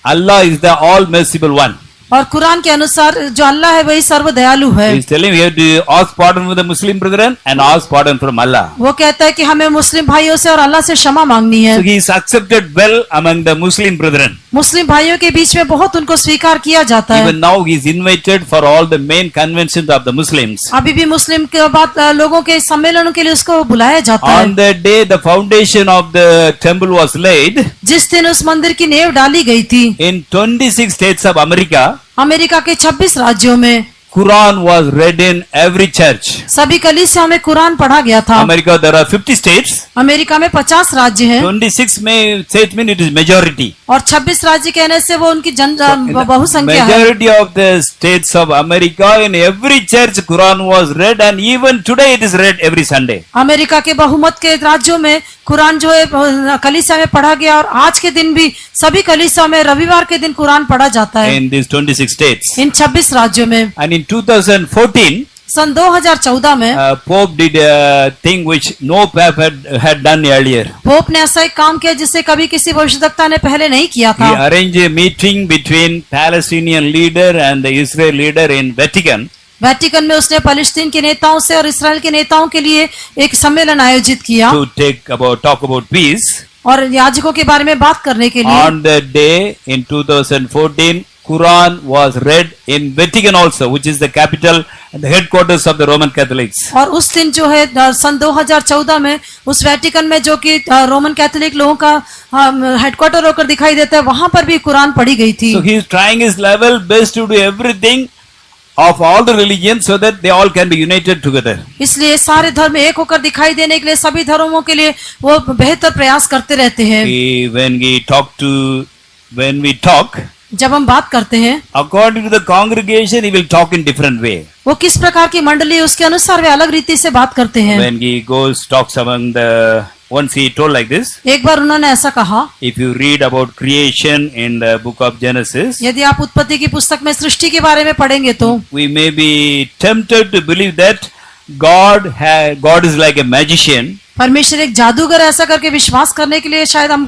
Allah is the all merciful one. और कुरान के अनुसार जो अल्लाह है वही सर्वदयालु है। He is telling we have to ask pardon from the Muslim brethren and ask pardon from Allah. वो कहता है कि हमें मुस्लिम भाइयों से और अल्लाह से क्षमा मांगनी है। So he is accepted well among the Muslim brethren. मुस्लिम भाइयों के बीच में बहुत उनको स्वीकार किया जाता है। Even now he is invited for all the main conventions of the Muslims. अभी भी मुस्लिम के बाद लोगों के सम्मेलनों के लिए उसको बुलाया जाता है। On the day the foundation of the temple was laid, जिस दिन उस मंदिर की नींव डाली गई थी, in 26 states of America, America के 26 राज्यों में Quran was read in every church. सभी कलीसिया में कुरान पढ़ा गया था। America there are 50 states. America में 50 राज्य हैं 26 में states mean it is majority. और 26 राज्य कहने से वो उनकी बहुसंख्या है। Majority of the states of America in every church Quran was read and even today it is read every Sunday. America के बहुमत के राज्यों में कुरान जो है कलीसिया में पढ़ा गया और आज के दिन भी सभी कलीसिया में रविवार के दिन कुरान पढ़ा जाता है। In these 26 states. इन 26 राज्यों में। And in 2014, सन 2014 में Pope did a thing which no Pope had done earlier. Pope ने ऐसा एक काम किया जिसे कभी किसी भविष्यवक्ता ने पहले नहीं किया था। He arranged a meeting between Palestinian leader and the Israel leader in Vatican. Vatican में उसने फलस्तीन के नेताओं से और इसराइल के नेताओं के लिए एक सम्मेलन आयोजित किया To talk about peace. और याजकों के बारे में बात करने के लिए। On the day in 2014, Quran was read in Vatican also, which is the capital and the headquarters of the Roman Catholics. और उस दिन जो है सन 2014 में उस वेटिकन में जो कि रोमन कैथोलिक लोगों का हेडक्वार्टर होकर दिखाई देता है, वहां पर भी कुरान पढ़ी गई थी। So he is trying his level best to do everything of all the religions so that they all can be united together. इसलिए सारे धर्म एक होकर दिखाई देने के लिए सभी धर्मों के लिए वो बेहतर प्रयास करते रहते हैं। When we talk, जब हम बात करते हैं, according to the congregation, he will talk in different way. वो किस प्रकार की मंडली उसके अनुसार वे अलग रीति से बात करते हैं। When he talks among the, once he told like this. एक बार उन्होंने ऐसा कहा, If you read about creation in the book of Genesis, यदि आप उत्पत्ति की पुस्तक में सृष्टि के बारे में पढ़ेंगे तो we may be tempted to believe that God is like a magician. परमेश्वर एक जादूगर ऐसा करके विश्वास करने के लिए शायद हम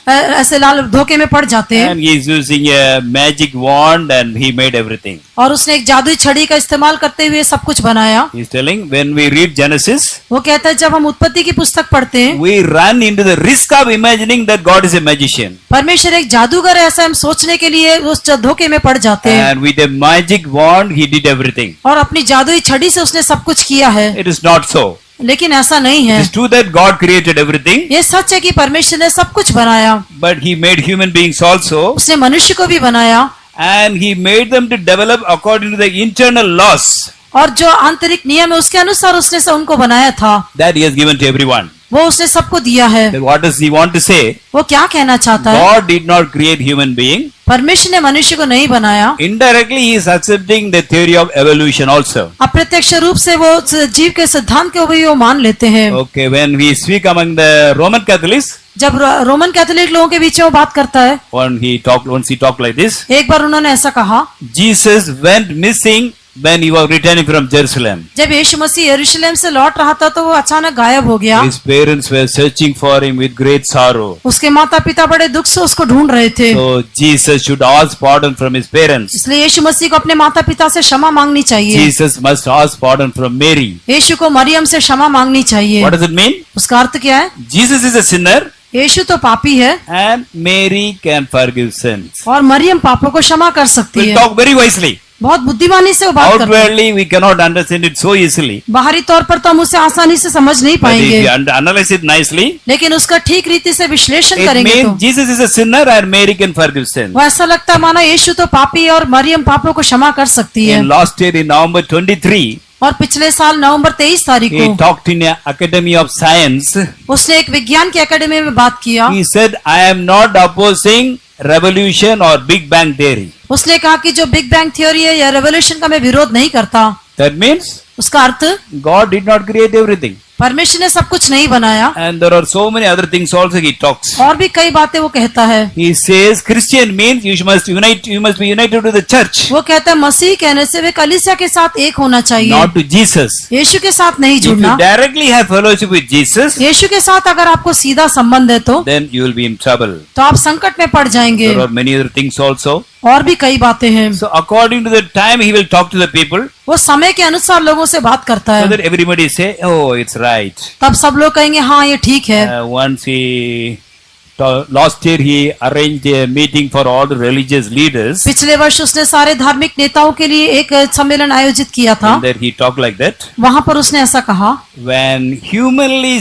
ऐसे लाल धोखे में पड़ जाते हैं। And he is using a magic wand and he made everything. और उसने एक जादुई छड़ी का इस्तेमाल करते हुए सब कुछ बनाया। He is telling when we read Genesis, वो कहता है जब हम उत्पत्ति की पुस्तक पढ़ते हैं, we run into the risk of imagining that God is a magician. परमेश्वर एक जादूगर है ऐसा हम सोचने के लिए उस धोखे में पड़ जाते हैं। And with a magic wand he did everything. और अपनी जादुई छड़ी से उसने सब कुछ किया है। It is not so. लेकिन ऐसा नहीं है। It is true that God created everything. ये सच है कि परमेश्वर ने सब कुछ बनाया। But he made human beings also. उसने मनुष्य को भी बनाया। And he made them to develop according to the internal laws. और जो आंतरिक नियम है उसके अनुसार उसने उनको बनाया था। That he has given to everyone. वो उसने सबको दिया है। Then what does he want to say? वो क्या कहना चाहता है? God did not create human being. परमेश्वर ने मनुष्य को नहीं बनाया। Indirectly he is accepting the theory of evolution also. अप्रत्यक्ष रूप से वो जीव के सिद्धांत को भी वो मान लेते हैं। Okay, when we speak among the Roman Catholics, जब रोमन कैथोलिक लोगों के बीच में वो बात करता है, once he talked like this, एक बार उन्होंने ऐसा कहा, Jesus went missing when he was returning from Jerusalem. जब यीशु मसीह यरूशलेम से लौट रहा था तो वो अचानक गायब हो गया। His parents were searching for him with great sorrow. उसके माता पिता बड़े दुख से उसको ढूंढ रहे थे। So Jesus should ask pardon from his parents. इसलिए यीशु मसीह को अपने माता पिता से क्षमा मांगनी चाहिए। Jesus must ask pardon from Mary. यीशु को मरियम से क्षमा मांगनी चाहिए। What does it mean? उसका अर्थ क्या है? Jesus is a sinner यीशु तो पापी है and Mary can forgive sins. और मरियम पापों को क्षमा कर सकती We'll है। talk very wisely. बहुत बुद्धिमानी से वो बात करते हैं। Outwardly we cannot understand it so easily. बाहरी तौर पर तो हम उसे आसानी से समझ नहीं But if पाएंगे, you analyze it nicely, लेकिन उसका ठीक रीति से विश्लेषण it करेंगे तो means Jesus is a sinner and Mary can forgive sins. वो ऐसा लगता है माना यीशु तो पापी है और मरियम पापों को क्षमा कर सकती है। In last year in November 23, और पिछले साल नवंबर 23 तारीख he को talked in an Academy of Science. उसने एक विज्ञान की एकेडमी में बात किया। He said, I am not opposing revolution or Big Bang theory. उसने कहा कि जो बिग बैंग थ्योरी है या रेवोल्यूशन का मैं विरोध नहीं करता। That means उसका अर्थ God did not create everything. परमेश्वर ने सब कुछ नहीं बनाया, And there are so many other things also he talks. और भी कई बातें वो कहता है। He says Christian means you must be united to the church, वो कहता है मसीह कहने से वे कलीसिया के साथ एक होना चाहिए, not to Jesus. यीशु के साथ नहीं If you जुड़ना। directly have fellowship with Jesus, यीशु के साथ अगर आपको सीधा संबंध है तो then you will be in trouble. आप संकट में पड़ जाएंगे। There are many other things also. और भी कई बातें हैं। So according to the time he will talk to the people, वो समय के अनुसार लोगों से बात करता so है, that everybody say, oh, it's right. तब सब लोग कहेंगे हाँ ये ठीक है। Once last year he arranged a meeting for all the religious leaders, पिछले वर्ष उसने सारे धार्मिक नेताओं के लिए एक सम्मेलन आयोजित किया था। and there he talked like that. वहां पर उसने ऐसा कहा, When humanly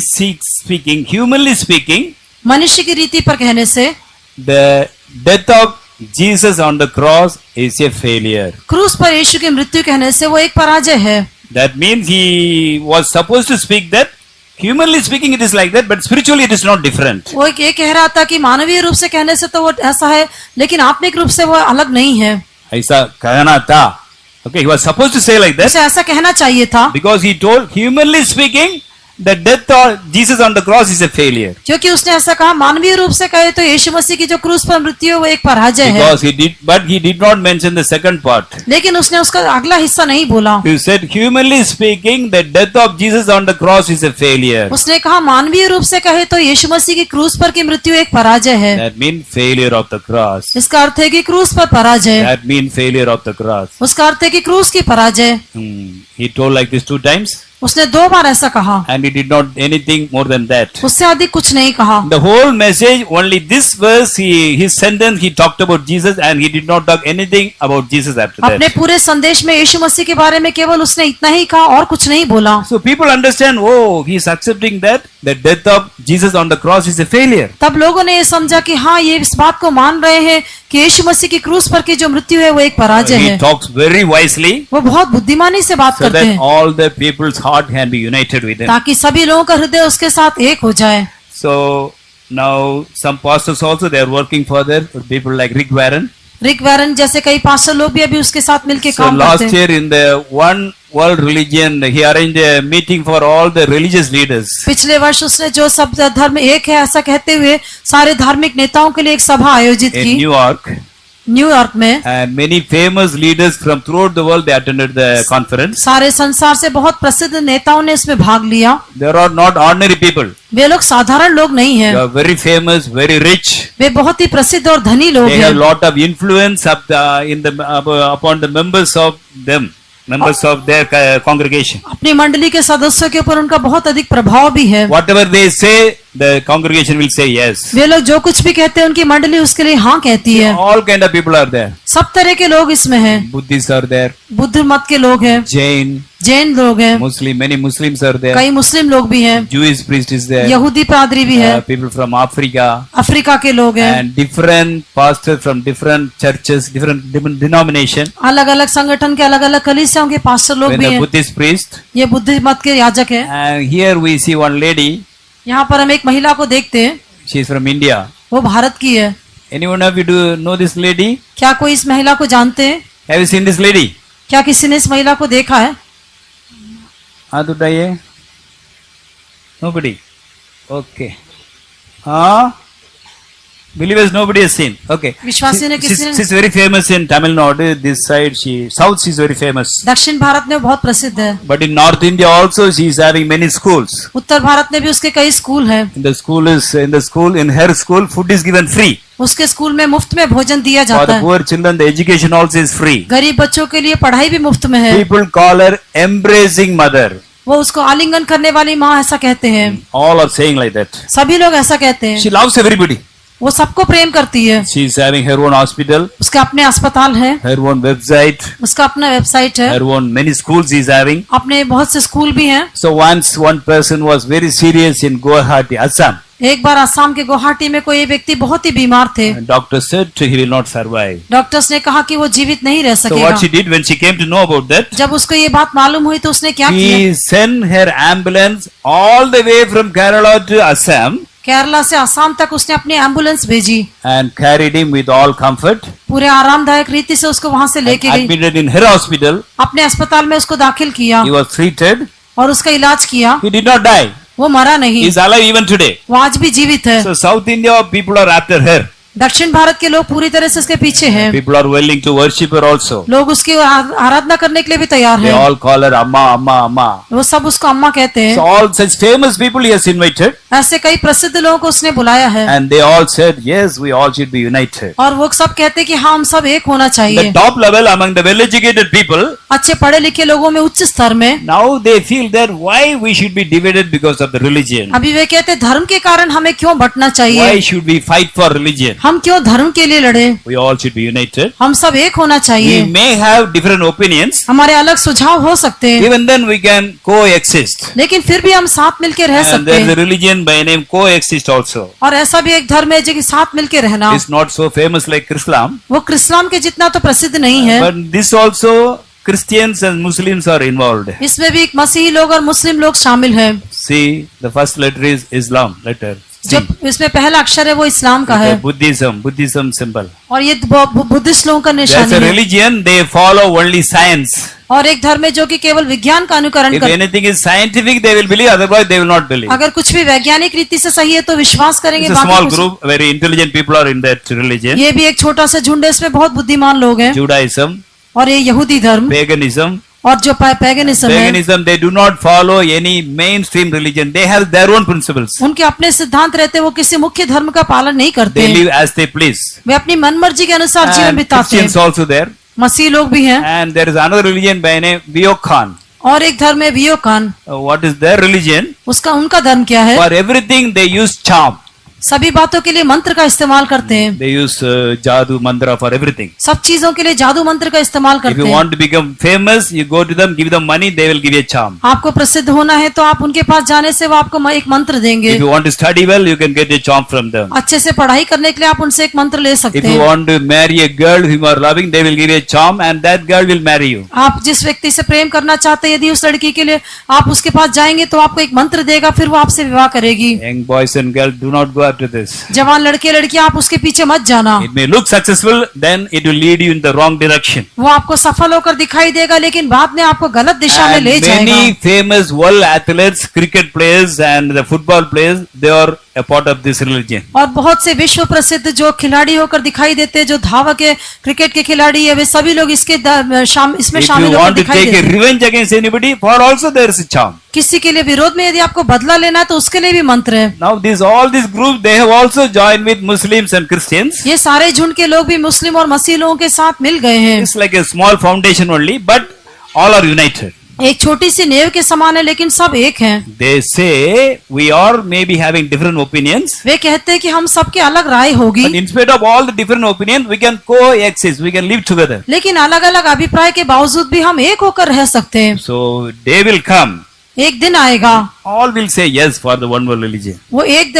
speaking, मनुष्य की रीति पर कहने से the death of Jesus on the cross is a failure. क्रूस पर यीशु की मृत्यु कहने से वो एक पराजय है। That means he was supposed to speak that. Humanly speaking, it is like that, but spiritually it is not different. वो ये कह रहा था कि मानवीय रूप से कहने से तो वो ऐसा है, लेकिन आत्मिक रूप से वो अलग नहीं है। ऐसा कहना था. Okay, he was supposed to say like that उसे ऐसा कहना चाहिए था, because he told, humanly speaking, the death of Jesus on the cross is a failure. क्योंकि उसने ऐसा कहा मानवीय रूप से कहे तो यीशु मसीह की जो क्रूस पर मृत्यु है वो एक पराजय है। Because he did not mention the second part. लेकिन उसने उसका अगला हिस्सा नहीं बोला। He said, humanly speaking, the death of Jesus on the cross is a failure. उसने कहा मानवीय रूप से कहे तो यीशु मसीह की क्रूस पर की मृत्यु एक पराजय है। That means failure of the cross. इसका अर्थ है कि क्रूस पर पराजय। That means failure of the cross. उसका अर्थ है कि क्रूस की पराजय। He told like this 2 times, उसने 2 बार ऐसा कहा, and he did not anything more than that. उससे अधिक कुछ नहीं कहा। The whole message, only this verse, his sentence, he talked about Jesus, and he did not talk anything about Jesus after अपने that. पूरे संदेश में यीशु मसीह के बारे में केवल उसने इतना ही कहा और कुछ नहीं बोला। So people understand, oh, he is accepting that the death of Jesus on the cross is a failure. तब लोगों ने ये समझा कि हाँ ये इस बात को मान रहे हैं कि यीशु मसीह की क्रूस पर की जो मृत्यु है वो एक पराजय He है। talks very wisely, वो बहुत बुद्धिमानी से बात so करते that हैं all the people's heart can be united with him. ताकि सभी लोगों का हृदय उसके साथ एक हो जाए। So now some pastors also, they are working further, people like Rick Warren. Rick Warren जैसे कई पास्टर लोग भी अभी उसके साथ मिलके So काम करते last हैं। year in the One World Religion, he arranged a meeting for all the religious leaders. पिछले वर्ष उसने जो सब धर्म एक है ऐसा कहते हुए सारे धार्मिक नेताओं के लिए एक सभा आयोजित In की New York, न्यूयॉर्क में। and many famous leaders from throughout the world, they attended the conference. सारे संसार से बहुत प्रसिद्ध नेताओं ने इसमें भाग लिया। There are not ordinary people. वे लोग साधारण लोग नहीं They हैं, are very famous, very rich. वे बहुत ही प्रसिद्ध और धनी लोग They have हैं। lot of influence upon the members of them, members of their congregation. अपनी मंडली के सदस्यों के ऊपर उनका बहुत अधिक प्रभाव भी है। Whatever they say, the congregation will say yes. वे लोग जो कुछ भी कहते हैं उनकी मंडली उसके लिए हाँ कहती है। All kind of people are there. सब तरह के लोग इसमें हैं। Buddhists are there, बुद्ध मत के लोग हैं, Jain, जैन लोग हैं, Muslim, many Muslims are there. कई मुस्लिम लोग भी हैं, Jewish priest is there. यहूदी पादरी भी है, People from Africa, अफ्रीका के लोग हैं, and different pastors from different churches, different denomination. अलग अलग संगठन के अलग अलग कलीसियाओं के पास्टर लोग When भी the हैं। Buddhist priest, ये बुद्ध मत के याजक हैं। and here we see one lady, यहाँ पर हम एक महिला को देखते हैं, She is from India. वो भारत की है। Anyone of you do know this lady? क्या कोई इस महिला को जानते हैं? Have you seen this lady? क्या किसी ने इस महिला को देखा है? हाथ उठाइए। Nobody. Okay. हाँ? Believers, nobody has seen. Okay. विश्वासी ने किसी ने- She's very famous in Tamil Nadu. This side, south, she's very famous. दक्षिण भारत में वो बहुत प्रसिद्ध है। But in North India also, she is having many schools. उत्तर भारत में भी उसके कई स्कूल हैं। In her school, food is given free. उसके स्कूल में मुफ्त में भोजन दिया For जाता the है। poor children, the education also is free. गरीब बच्चों के लिए पढ़ाई भी मुफ्त में है। People call her embracing mother. वो उसको आलिंगन करने वाली माँ ऐसा कहते हैं। All are saying like that. सभी लोग ऐसा कहते हैं। She loves everybody. वो सबको प्रेम करती है। She is having her own hospital, उसके अपने अस्पताल है, her own website, उसका अपना वेबसाइट है, her own many schools he is having. अपने बहुत से स्कूल भी हैं। So once one person was very serious in Guwahati, Assam. एक बार असम के गुवाहाटी में कोई व्यक्ति बहुत ही बीमार थे। And doctor said he will not survive. Doctors ने कहा कि वो जीवित नहीं रह So सकेगा। what she did when she came to know about that, जब उसको ये बात मालूम हुई तो उसने क्या किया? she sent her ambulance all the way from Kerala to Assam Kerala से असम तक उसने अपनी एम्बुलेंस भेजी, and carried him with all comfort, पूरे आरामदायक रीति से उसको वहां से लेके गई, admitted in her hospital. अपने अस्पताल में उसको दाखिल किया He was treated. और उसका इलाज किया। He did not die. वो मरा He नहीं, is alive even today. वो आज भी जीवित है। So South India people are after her. दक्षिण भारत के लोग पूरी तरह से उसके पीछे हैं। People are willing to worship her also. लोग उसकी आराधना करने के लिए भी तैयार They हैं। all call her Amma, Amma, Amma. वो सब उसको अम्मा कहते हैं। So all such famous people he has invited, ऐसे कई प्रसिद्ध लोगों को उसने बुलाया है and they all said, yes, we all should be united. और वो सब कहते हैं कि हाँ, हम सब एक होना The चाहिए। top level among the well-educated people, अच्छे पढ़े लिखे लोगों में उच्च स्तर में now they feel that why we should be divided because of the religion. अभी वे कहते हैं धर्म के कारण हमें क्यों बंटना Why चाहिए, should we fight for religion? हम क्यों धर्म के लिए लड़े, We all should be united. हम सब एक होना We चाहिए। may have different opinions, हमारे अलग सुझाव हो सकते हैं, even then we can coexist. लेकिन फिर भी हम साथ मिलके रह And सकते there is a हैं। religion by name coexist also. और ऐसा भी एक धर्म है जो कि साथ मिलके रहना। It's not so famous like Islam, वो क्रिस्लाम के जितना तो प्रसिद्ध नहीं है, but this also Christians and Muslims are involved. इसमें भी मसीही लोग और मुस्लिम लोग शामिल हैं। See, the first letter is Islam letter. जो इसमें पहला अक्षर है वो इस्लाम का है Buddhism symbol. और ये बुद्धिस्ट लोगों का There's निशानी a है। religion, they follow only science. और एक धर्म है जो कि केवल विज्ञान का अनुकरण If कर, anything is scientific, they will believe, otherwise they will not believe. अगर कुछ भी वैज्ञानिक रीति से सही है तो विश्वास करेंगे। It's a बाकी small कुछ- group, very intelligent people are in that religion. ये भी एक छोटा सा झुंड है, इसमें बहुत बुद्धिमान लोग हैं। Judaism, और ये यहूदी धर्म paganism. और जो पैगनिज्म है, Paganism, they do not follow any mainstream religion. They have their own principles. उनके अपने सिद्धांत रहते हैं, वो किसी मुख्य धर्म का पालन नहीं करते They हैं। live as they please. वे अपनी मनमर्जी के अनुसार जीवन And बिताते Christians हैं। also there. मसीह लोग भी हैं। And there is another religion by name Biokan. और एक धर्म है वियोकान। What is their religion? उनका धर्म क्या है? For everything they use charm. सभी बातों के लिए मंत्र का इस्तेमाल करते हैं। They use jadoo mantra for everything. सब चीजों के लिए जादू मंत्र का इस्तेमाल If करते you हैं। want to become famous, you go to them, give them money, they will give you a charm. आपको प्रसिद्ध होना है तो आप उनके पास जाने से वो आपको एक मंत्र देंगे। If you want to study well, you can get a charm from them. अच्छे से पढ़ाई करने के लिए आप उनसे एक मंत्र ले सकते If you हैं। want to marry a girl whom you are loving, they will give you a charm and that girl will marry you. आप जिस व्यक्ति से प्रेम करना चाहते हैं, यदि उस लड़की के लिए आप उसके पास जाएंगे तो आपको एक मंत्र देगा, फिर वो आपसे विवाह करेगी। Young boys and girls, do not go after this. जवान लड़के लड़कियां, आप उसके पीछे मत जाना। It may look successful, then it will lead you in the wrong direction. वो आपको सफल होकर दिखाई देगा, लेकिन बाद में आपको गलत दिशा में And ले जाएगा। many famous world athletes, cricket players and the football players, they are a part of this religion. और बहुत से विश्व प्रसिद्ध जो खिलाड़ी होकर दिखाई देते हैं, जो धावक है, क्रिकेट के खिलाड़ी है, वे सभी लोग इसमें If you शामिल होकर want to दिखाई take a देते हैं। revenge against anybody, for also there is a charm. किसी के लिए विरोध में यदि आपको बदला लेना है तो उसके लिए भी मंत्र है। Now all these groups, they have also joined with Muslims and Christians. ये सारे झुंड के लोग भी मुस्लिम और मसीह लोगों के साथ मिल गए हैं। It's like a small foundation only, but all are united. एक छोटी सी नेव के समान है, लेकिन सब एक हैं। They say we are maybe having different opinions, वे कहते हैं कि हम सबके अलग राय होगी, but in spite of all the different opinions, we can coexist, we can live together. लेकिन अलग अलग अभिप्राय के बावजूद भी हम एक होकर रह सकते हैं। So day will come, एक दिन आएगा, all will say yes for the one world religion. वो एक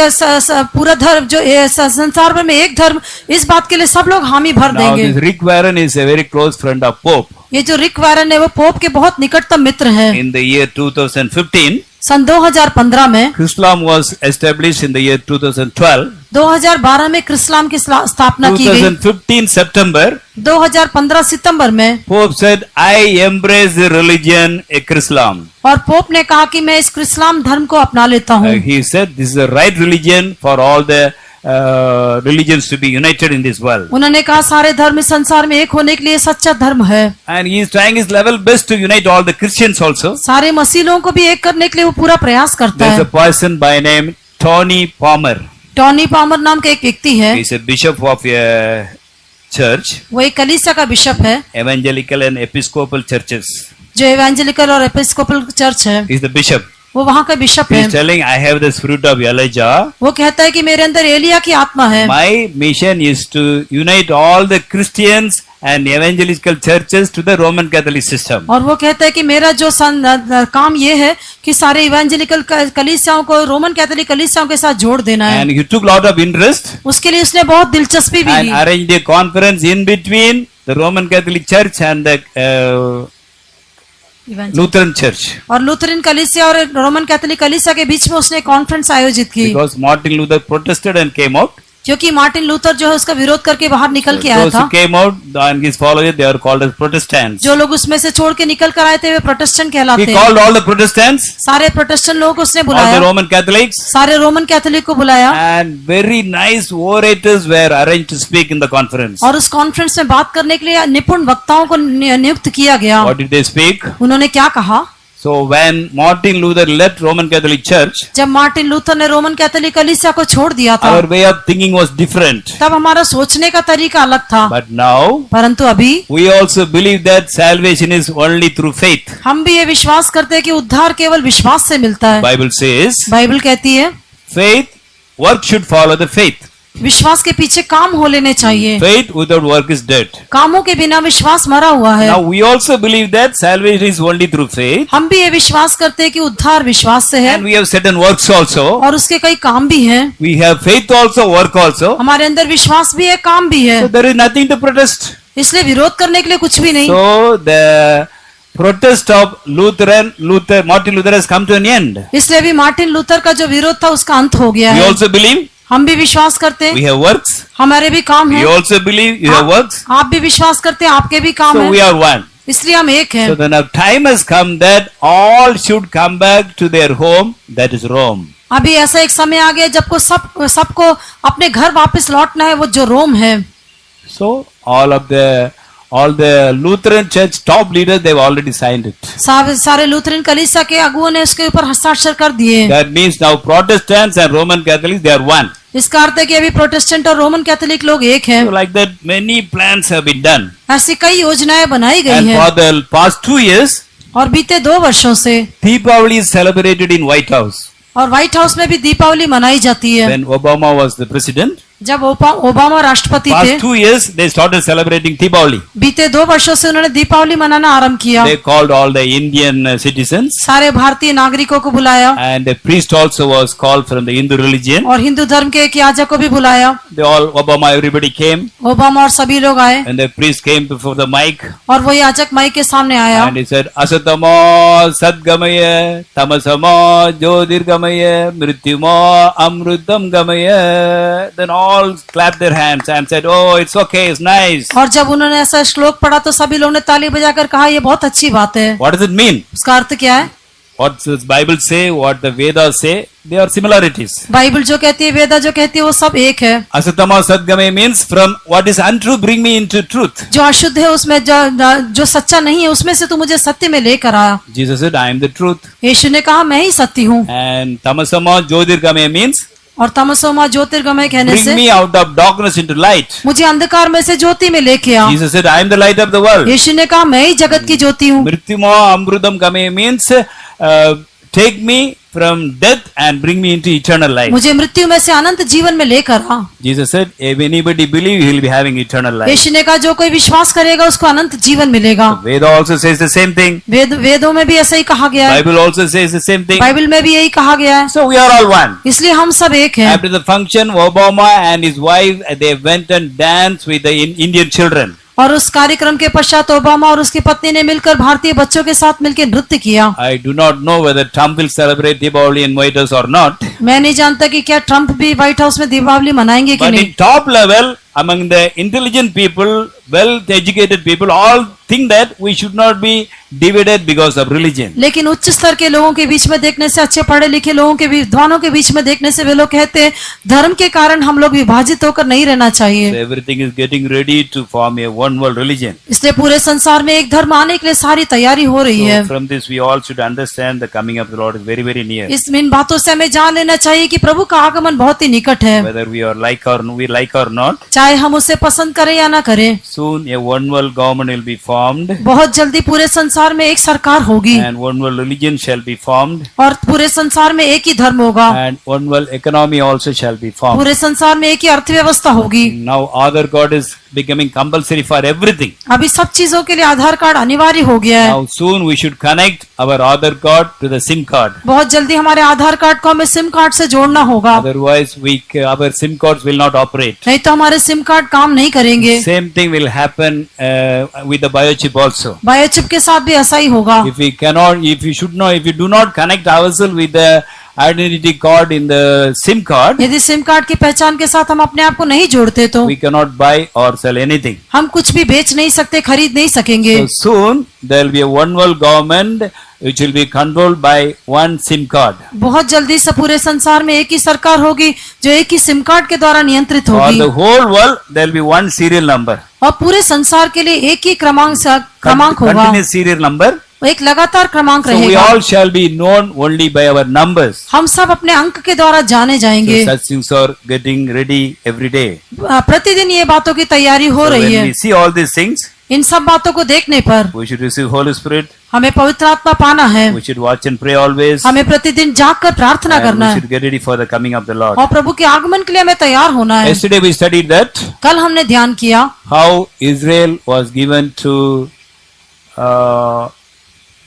पूरा धर्म जो संसार भर में एक धर्म, इस बात के लिए सब लोग हामी भर Now देंगे। this Rick Warren is a very close friend of Pope. ये जो रिक वारन है वो पोप के बहुत निकटतम मित्र है। In the year 2015, सन 2015 में Chrislam was established in the year 2012. 2012 में क्रिस्लाम की स्थापना की गई। 2015 September, 2015 सितंबर में Pope said, I embrace the religion a Chrislam. और पोप ने कहा कि मैं इस क्रिस्लाम धर्म को अपना लेता हूँ। He said, this is the right religion for all the religions to be united in this world. उन्होंने कहा सारे धर्म इस संसार में एक होने के लिए सच्चा धर्म है। And he is trying his level best to unite all the Christians also. सारे मसीह लोगों को भी एक करने के लिए वो पूरा प्रयास करता There's है। a person by name Tony Palmer. Tony Palmer नाम का एक व्यक्ति है। He is a bishop of a church, वो एक कलीसिया का बिशप है evangelical and episcopal churches. जो एवेंजेलिकल और एपिस्कोपल चर्च है, He is the bishop. वो वहाँ का बिशप He है। is telling, I have the spirit of Elijah. वो कहता है कि मेरे अंदर एलिया की आत्मा है। My mission is to unite all the Christians and evangelical churches to the Roman Catholic system. और वो कहता है कि मेरा जो काम ये है कि सारे इवेंजेलिकल कलीसियाओं को रोमन कैथोलिक कलीसियाओं के साथ जोड़ देना है। And he took lot of interest उसके लिए उसने बहुत दिलचस्पी भी and ली arranged a conference in between the Roman Catholic Church and the Lutheran Church. और लूथरन कलीसिया और रोमन कैथोलिक कलीसिया के बीच में उसने कॉन्फ्रेंस आयोजित की, Because Martin Luther protested and came out. क्योंकि मार्टिन लूथर जो है उसका विरोध करके बाहर निकल के आया Those था। who came out and his followers, they are called as Protestants. जो लोग उसमें से छोड़ के निकल कर आए थे वे प्रोटेस्टेंट He कहलाते हैं। called all the Protestants, सारे प्रोटेस्टेंट लोगों को उसने all the बुलाया, Roman Catholics, सारे रोमन कैथोलिक को बुलाया and very nice orators were arranged to speak in the conference. और उस कॉन्फ्रेंस में बात करने के लिए निपुण वक्ताओं को नियुक्त किया गया। What did they speak? उन्होंने क्या कहा? So when Martin Luther left Roman Catholic Church, जब मार्टिन लूथर ने रोमन कैथोलिक कलीसिया को छोड़ दिया था our way of thinking was different. तब हमारा सोचने का तरीका अलग था। But now, परंतु अभी we also believe that salvation is only through faith. हम भी ये विश्वास करते हैं कि उद्धार केवल विश्वास से मिलता है। Bible says, बाइबल कहती है faith, work should follow the faith. विश्वास के पीछे काम हो लेने चाहिए। Faith without work is dead. कामों के बिना विश्वास मरा हुआ है। Now we also believe that salvation is only through faith. हम भी ये विश्वास करते हैं कि उद्धार विश्वास से है And we have certain works also. और उसके कई काम भी हैं। We have faith also, work also. हमारे अंदर विश्वास भी है, काम भी है, So there is nothing to protest. इसलिए विरोध करने के लिए कुछ भी नहीं। So the protest of Martin Luther has come to an end. इसलिए भी मार्टिन लूथर का जो विरोध था उसका अंत हो गया We है। also believe, हम भी विश्वास करते we हैं, have works. हमारे भी काम You है। also believe, you have works. आप भी विश्वास करते हैं, आपके भी काम So we है, are one. इसलिए हम एक हैं। So then now time has come that all should come back to their home, that is Rome. अभी ऐसा एक समय आ गया जब को सबको अपने घर वापस लौटना है, वो जो रोम है। So all the Lutheran church top leaders, they've already signed it. सारे लूथरन कलीसिया के अगुओं ने उसके ऊपर हस्ताक्षर कर दिए। That means now Protestants and Roman Catholics, they are one. इसका अर्थ है कि अभी प्रोटेस्टेंट और रोमन कैथोलिक लोग एक हैं। So like that, many plans have been done. ऐसी कई योजनाएं बनाई गई And हैं for the past 2 years, और बीते 2 वर्षों से Deepavali is celebrated in White House. और व्हाइट हाउस में भी दीपावली मनाई जाती है। When Obama was the president, जब ओबामा राष्ट्रपति थे, past 2 years, they started celebrating Deepavali. बीते 2 वर्षों से उन्होंने दीपावली मनाना आरंभ किया। They called all the Indian citizens, सारे भारतीय नागरिकों को बुलाया and a priest also was called from the Hindu religion. और हिंदू धर्म के एक याजक को भी बुलाया। They all, Obama, everybody came, Obama और सभी लोग आए and the priest came before the mic, और वो याजक माइक के सामने आया and he said, Asatamo Sadgamaya, Tamasamo Jyotirgamaya, Mrityumo Amrutam Gamaya. Then all clapped their hands and said, oh, it's okay, it's nice. और जब उन्होंने ऐसा श्लोक पढ़ा तो सभी लोगों ने ताली बजाकर कहा ये बहुत अच्छी बात है। What does it mean? उसका अर्थ क्या है? What does Bible say, what the Vedas say, they are similarities. Bible जो कहती है, वेदा जो कहती है, वो सब एक है। Asatama Sadgamaya means from what is untrue, bring me into truth. जो अशुद्ध है उसमें जो सच्चा नहीं है उसमें से तू मुझे सत्य में लेकर आया। Jesus said, I am the truth. यीशु ने कहा मैं ही सत्य हूँ। And Tamasama Jyotirgamaya means, और तमसोमा ज्योतिर्गमय कहने bring से me out of darkness into light. मुझे अंधकार में से ज्योति में लेके आ। Jesus said, I am the light of the world. यीशु ने कहा मैं ही जगत की ज्योति हूँ। Mrityumo Amrutam Gamaya means, take me from death and bring me into eternal life. मुझे मृत्यु में से अनंत जीवन में लेकर आ। Jesus said, if anybody believe, he will be having eternal life. यीशु ने कहा जो कोई विश्वास करेगा उसको अनंत जीवन मिलेगा। Veda also says the same thing. वेदों में भी ऐसा ही कहा गया है, Bible also says the same thing. Bible में भी यही कहा गया है। So we are all one. इसलिए हम सब एक हैं। After the function, Obama and his wife, they went and danced with the Indian children. और उस कार्यक्रम के पश्चात ओबामा और उसकी पत्नी ने मिलकर भारतीय बच्चों के साथ मिलकर नृत्य किया। I do not know whether Trump will celebrate Deepavali in White House or not. मैं नहीं जानता कि क्या ट्रंप भी व्हाइट हाउस में दीपावली मनाएंगे कि But नहीं। in top level, among the intelligent people, well-educated people, all think that we should not be divided because of religion. लेकिन उच्च स्तर के लोगों के बीच में देखने से, अच्छे पढ़े लिखे लोगों के विद्वानों के बीच में देखने से वे लोग कहते हैं धर्म के कारण हम लोग विभाजित होकर नहीं रहना So चाहिए। everything is getting ready to form a one world religion. इसलिए पूरे संसार में एक धर्म आने के लिए सारी तैयारी हो रही है। So from this we all should understand the coming of the Lord is very, very near. इन बातों से हमें जान लेना चाहिए कि प्रभु का आगमन बहुत ही निकट है। Whether we like or not, चाहे हम उसे पसंद करें या ना करें, soon a one world government will be formed बहुत जल्दी पूरे संसार में एक सरकार होगी and one world religion shall be formed और पूरे संसार में एक ही धर्म होगा, and one world economy also shall be formed. पूरे संसार में एक ही अर्थव्यवस्था होगी। Now Aadhaar card is becoming compulsory for everything. अभी सब चीजों के लिए आधार कार्ड अनिवार्य हो गया है। Now soon we should connect our Aadhaar card to the SIM card. बहुत जल्दी हमारे आधार कार्ड को हमें सिम कार्ड से जोड़ना होगा, Otherwise our SIM cards will not operate. नहीं तो हमारे सिम कार्ड काम नहीं करेंगे। Same thing will happen with the biochip also. Biochip के साथ भी ऐसा ही होगा। If you do not connect ourselves with the identity card in the SIM card, यदि सिम कार्ड की पहचान के साथ हम अपने आप को नहीं जोड़ते तो we cannot buy or sell anything. हम कुछ भी बेच नहीं सकते, खरीद नहीं सकेंगे। So soon there will be a one world government which will be controlled by one SIM card. बहुत जल्दी से पूरे संसार में एक ही सरकार होगी जो एक ही सिम कार्ड के द्वारा नियंत्रित For होगी the whole world there will be one serial number. और पूरे संसार के लिए एक ही क्रमांक होगा, Continuous serial number. एक लगातार क्रमांक So we रहेगा। all shall be known only by our numbers. हम सब अपने अंक के द्वारा जाने So जाएंगे। such things are getting ready every day. प्रतिदिन ये बातों की तैयारी हो So रही when है। we see all these things, इन सब बातों को देखने पर we should receive Holy Spirit. हमें पवित्र आत्मा पाना है, We should watch and pray always. हमें प्रतिदिन जाग कर प्रार्थना And करना we है should get ready for the coming of the Lord. और प्रभु के आगमन के लिए हमें तैयार होना है। Yesterday we studied that कल हमने ध्यान किया how Israel was given to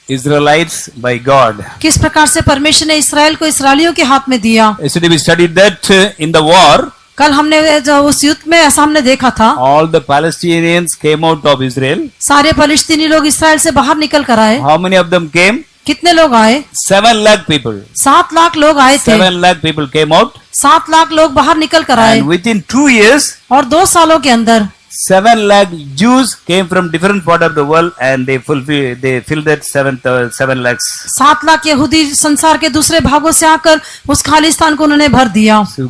Israelites by God. किस प्रकार से परमेश्वर ने इसराइल को इसराइलियों के हाथ में दिया। Yesterday we studied that in the war, कल हमने जो उस युद्ध में ऐसा हमने देखा था, all the Palestinians came out of Israel. सारे फलस्तीनी लोग इसराइल से बाहर निकल कर आए। How many of them came? कितने लोग आए? 7 lakh people. 7 लाख लोग आए थे। 7 lakh people came out. 7 lakh लोग बाहर निकल कर आए And within 2 years, और 2 सालों के अंदर 7 lakh Jews came from different part of the world and they filled that 7 lakhs. 7 lakh यहूदी संसार के दूसरे भागों से आकर उस खालिस्तान को उन्होंने भर दिया। So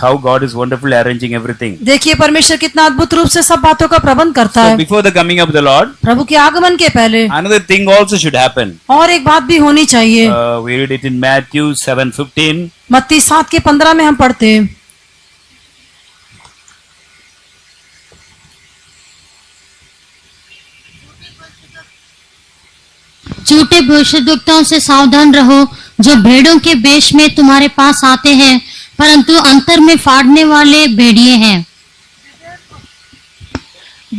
how God is wonderfully arranging everything. देखिए परमेश्वर कितना अद्भुत रूप से सब बातों का प्रबंध करता So है। before the coming of the Lord, प्रभु के आगमन के पहले another thing also should happen. और एक बात भी होनी चाहिए। We read it in Matthew 7:15. मत्ती 7:15 में हम पढ़ते हैं, झूठे भविष्यद्वक्ताओं से सावधान रहो जो भेड़ों के वेश में तुम्हारे पास आते हैं परंतु अंतर में फाड़ने वाले भेड़िए हैं।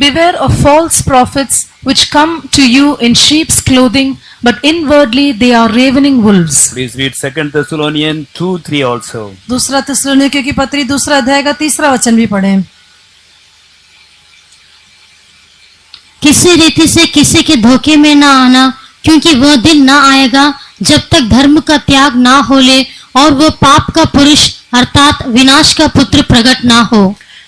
Beware of false prophets which come to you in sheep's clothing, but inwardly they are ravening wolves. Please read 2 Thessalonians 2:3 also. दूसरा थिस्सलुनीकियों की पत्री 2 अध्याय का 3 वचन भी पढ़ें। किसी रीति से किसी के धोखे में ना आना, क्योंकि वह दिन ना आएगा जब तक धर्म का त्याग ना हो ले और वो पाप का पुरुष अर्थात विनाश का पुत्र प्रकट ना हो।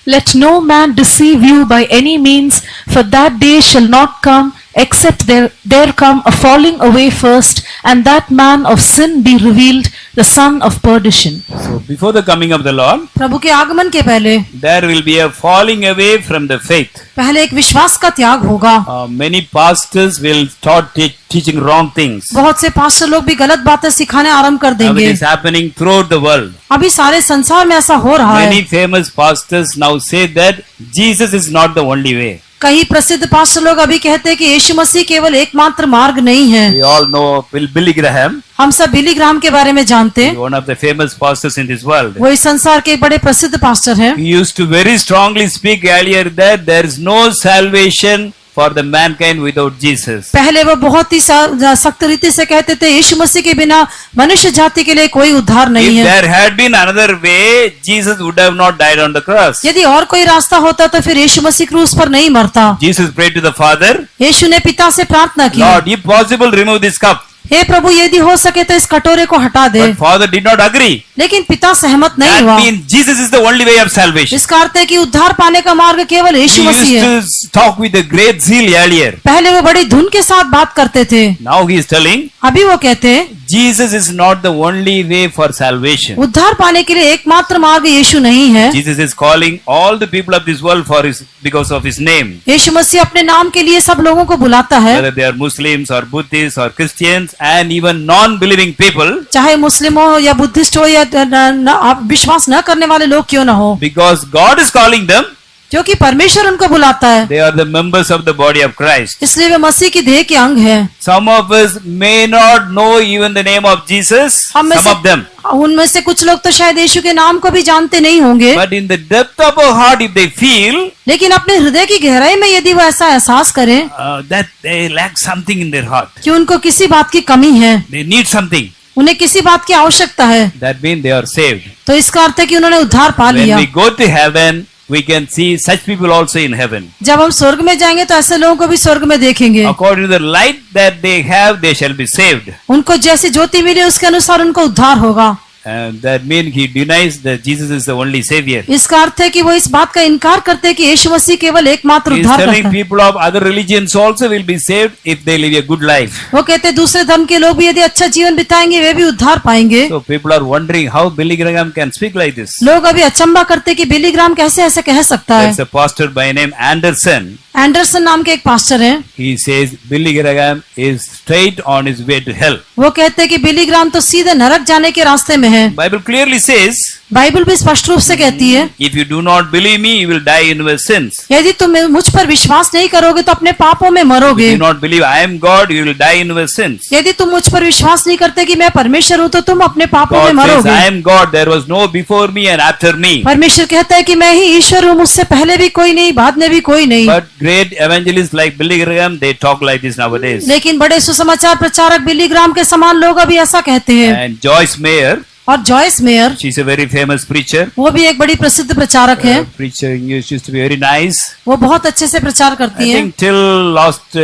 Let no man deceive you by any means, for that day shall not come except there come a falling away first, and that man of sin be revealed, the son of perdition. So before the coming of the Lord, प्रभु के आगमन के पहले there will be a falling away from the faith. पहले एक विश्वास का त्याग होगा। Many pastors will start teaching wrong things. बहुत से पास्टर लोग भी गलत बातें सिखाने आरंभ कर Now it देंगे। is happening throughout the world. अभी सारे संसार में ऐसा हो रहा है। Many famous pastors now say that Jesus is not the only way. कई प्रसिद्ध पास्टर लोग अभी कहते हैं कि यीशु मसीह केवल एकमात्र मार्ग नहीं है। We all know Billy Graham, हम सब बिली ग्राहम के बारे में जानते हैं। one of the famous pastors in this world. वो इस संसार के एक बड़े प्रसिद्ध पास्टर हैं। He used to very strongly speak earlier that there is no salvation for the mankind without Jesus. पहले वो बहुत ही सख्त रीति से कहते थे यीशु मसीह के बिना मनुष्य जाति के लिए कोई उद्धार नहीं If है। there had been another way, Jesus would have not died on the cross. यदि और कोई रास्ता होता तो फिर यीशु मसीह क्रूस पर नहीं मरता। Jesus prayed to the Father, यीशु ने पिता से प्रार्थना की, Lord, if possible, remove this cup. हे प्रभु यदि हो सके तो इस कटोरे को हटा दे। But Father did not agree. लेकिन पिता सहमत नहीं That हुआ। means Jesus is the only way of salvation. इसका अर्थ है कि उद्धार पाने का मार्ग केवल He यीशु मसीह है। used to talk with a great zeal earlier. पहले वो बड़ी धुन के साथ बात करते थे, Now he is telling, अभी वो कहते हैं Jesus is not the only way for salvation. उद्धार पाने के लिए एकमात्र मार्ग यीशु नहीं है। Jesus is calling all the people of this world for his, because of his name. यीशु मसीह अपने नाम के लिए सब लोगों को बुलाता है, Whether they are Muslims or Buddhists or Christians and even non-believing people, चाहे मुस्लिम हो या बुद्धिस्ट हो या आप विश्वास न करने वाले लोग क्यों न हो, because God is calling them, क्योंकि परमेश्वर उनको बुलाता है, they are the members of the body of Christ. इसलिए वे मसीह की देह के अंग है। Some of us may not know even the name of Jesus, हम में some of them. उनमें से कुछ लोग तो शायद यीशु के नाम को भी जानते नहीं होंगे, But in the depth of our heart, if they feel लेकिन अपने हृदय की गहराई में यदि वो ऐसा एहसास करें that they lack something in their heart, कि उनको किसी बात की कमी है, they need something, उन्हें किसी बात की आवश्यकता है, that means they are saved. तो इसका अर्थ है कि उन्होंने उद्धार पा When लिया। we go to heaven, we can see such people also in heaven. जब हम स्वर्ग में जाएंगे तो ऐसे लोगों को भी स्वर्ग में देखेंगे। According to the light that they have, they shall be saved. उनको जैसी ज्योति मिली उसके अनुसार उनको उद्धार होगा। And that means he denies that Jesus is the only savior. इसका अर्थ है कि वो इस बात का इनकार करते हैं कि यीशु मसीह केवल एकमात्र He is उद्धार telling करता है। people of other religions also will be saved if they live a good life. वो कहते हैं दूसरे धर्म के लोग भी यदि अच्छा जीवन बिताएंगे वे भी उद्धार पाएंगे। So people are wondering how Billy Graham can speak like this. लोग अभी अचंबा करते हैं कि बिली ग्राम कैसे ऐसे कह सकता है। There's a pastor by name Anderson. Anderson नाम के एक पास्टर हैं, He says Billy Graham is straight on his way to hell. वो कहते हैं कि बिली ग्राम तो सीधे नरक जाने के रास्ते में है। Bible clearly says, बाइबल भी स्पष्ट रूप से कहती है if you do not believe me, you will die in your sins. यदि तुम मुझ पर विश्वास नहीं करोगे तो अपने पापों में If मरोगे। you do not believe I am God, you will die in your sins. यदि तुम मुझ पर विश्वास नहीं करते कि मैं परमेश्वर हूँ तो तुम अपने पापों में God says, मरोगे। I am God, there was no before me and after me. परमेश्वर कहता है कि मैं ही ईश्वर हूँ, मुझसे पहले भी कोई नहीं, बाद में भी कोई नहीं। But great evangelists like Billy Graham, they talk like this nowadays. लेकिन बड़े सुसमाचार प्रचारक बिली ग्राम के समान लोग अभी ऐसा कहते हैं। And Joyce Meyer, और Joyce Meyer, she's a very famous preacher. वो भी एक बड़ी प्रसिद्ध प्रचारक है, Preacher English used to be very nice. वो बहुत अच्छे से प्रचार I करती है think till last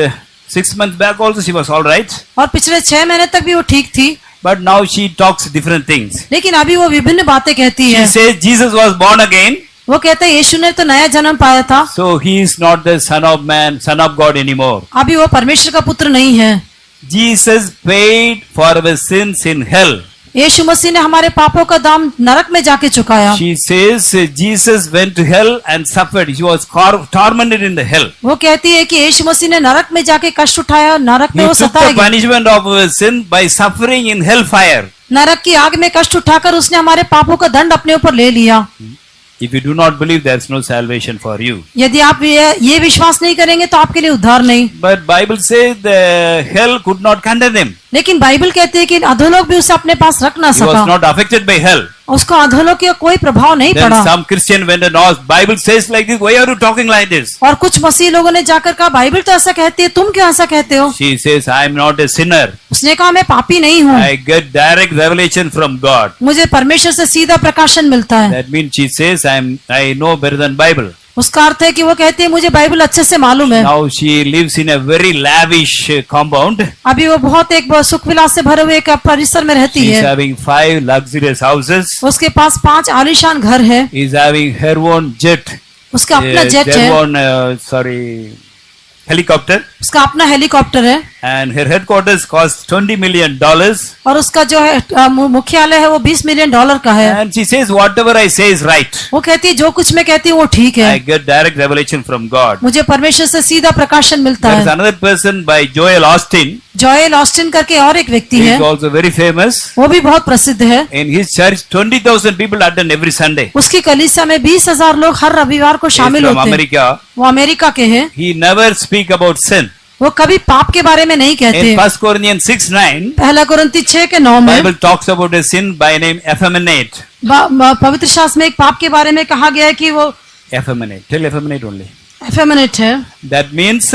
6 months back also she was all right. और पिछले 6 महीने तक भी वो ठीक थी, But now she talks different things. लेकिन अभी वो विभिन्न बातें कहती She है। says Jesus was born again, वो कहते हैं यीशु ने तो नया जन्म पाया था, so he is not the son of man, son of God anymore. अभी वो परमेश्वर का पुत्र नहीं है। Jesus paid for our sins in hell. यीशु मसीह ने हमारे पापों का दाम नरक में जाके चुकाया। She says Jesus went to hell and suffered. He was tormented in the hell. वो कहती है कि यीशु मसीह ने नरक में जाके कष्ट उठाया, नरक में He वो took सताया the गया। punishment of our sin by suffering in hellfire. नरक की आग में कष्ट उठाकर उसने हमारे पापों का दंड अपने ऊपर ले लिया। If you do not believe, there is no salvation for you. यदि आप ये विश्वास नहीं करेंगे तो आपके लिए उद्धार नहीं। But Bible says the hell could not condemn him. लेकिन बाइबल कहती है कि अधोलोक भी उसे अपने पास रख ना He was सका, not affected by hell. उसको अधोलोक का कोई प्रभाव नहीं Then पड़ा। some Christian went and asked, Bible says like this, why are you talking like this? और कुछ मसीह लोगों ने जाकर कहा बाइबल तो ऐसा कहती है, तुम क्यों ऐसा कहते हो? She says, I am not a sinner. उसने कहा मैं पापी नहीं हूँ, I get direct revelation from God. मुझे परमेश्वर से सीधा प्रकाशन मिलता है। That means she says, I know better than Bible. उसका अर्थ है कि वो कहती है मुझे बाइबल अच्छे से मालूम है। Now she lives in a very lavish compound. अभी वो बहुत एक सुख विलास से भरे हुए एक परिसर में रहती She is है। having 5 luxurious houses. उसके पास 5 आलीशान घर है, He is having her own jet. उसका अपना जेट Their है, own, helicopter. उसका अपना हेलीकॉप्टर है And her headquarters cost $20 million. और उसका जो है मुख्यालय है वो $20 मिलियन का है। And she says, whatever I say is right. वो कहती है जो कुछ मैं कहती हूँ वो ठीक है, I get direct revelation from God. मुझे परमेश्वर से सीधा प्रकाशन मिलता There is है। another person by Joel Austin. Joel Austin करके और एक व्यक्ति He है, is also very famous. वो भी बहुत प्रसिद्ध है। In his church, 20,000 people attend every Sunday. उसकी कलीसिया में 20,000 लोग हर रविवार को He is शामिल from होते हैं। America. वो अमेरिका के हैं। He never speak about sin. वो कभी पाप के बारे में नहीं कहते। In 1 Corinthians 6:9, पहला कोरिन्थी 6:9 में Bible talks about a sin by name effeminate. पवित्र शास्त्र में एक पाप के बारे में कहा गया है कि वो Effeminate. Tell effeminate only. effeminate है, That means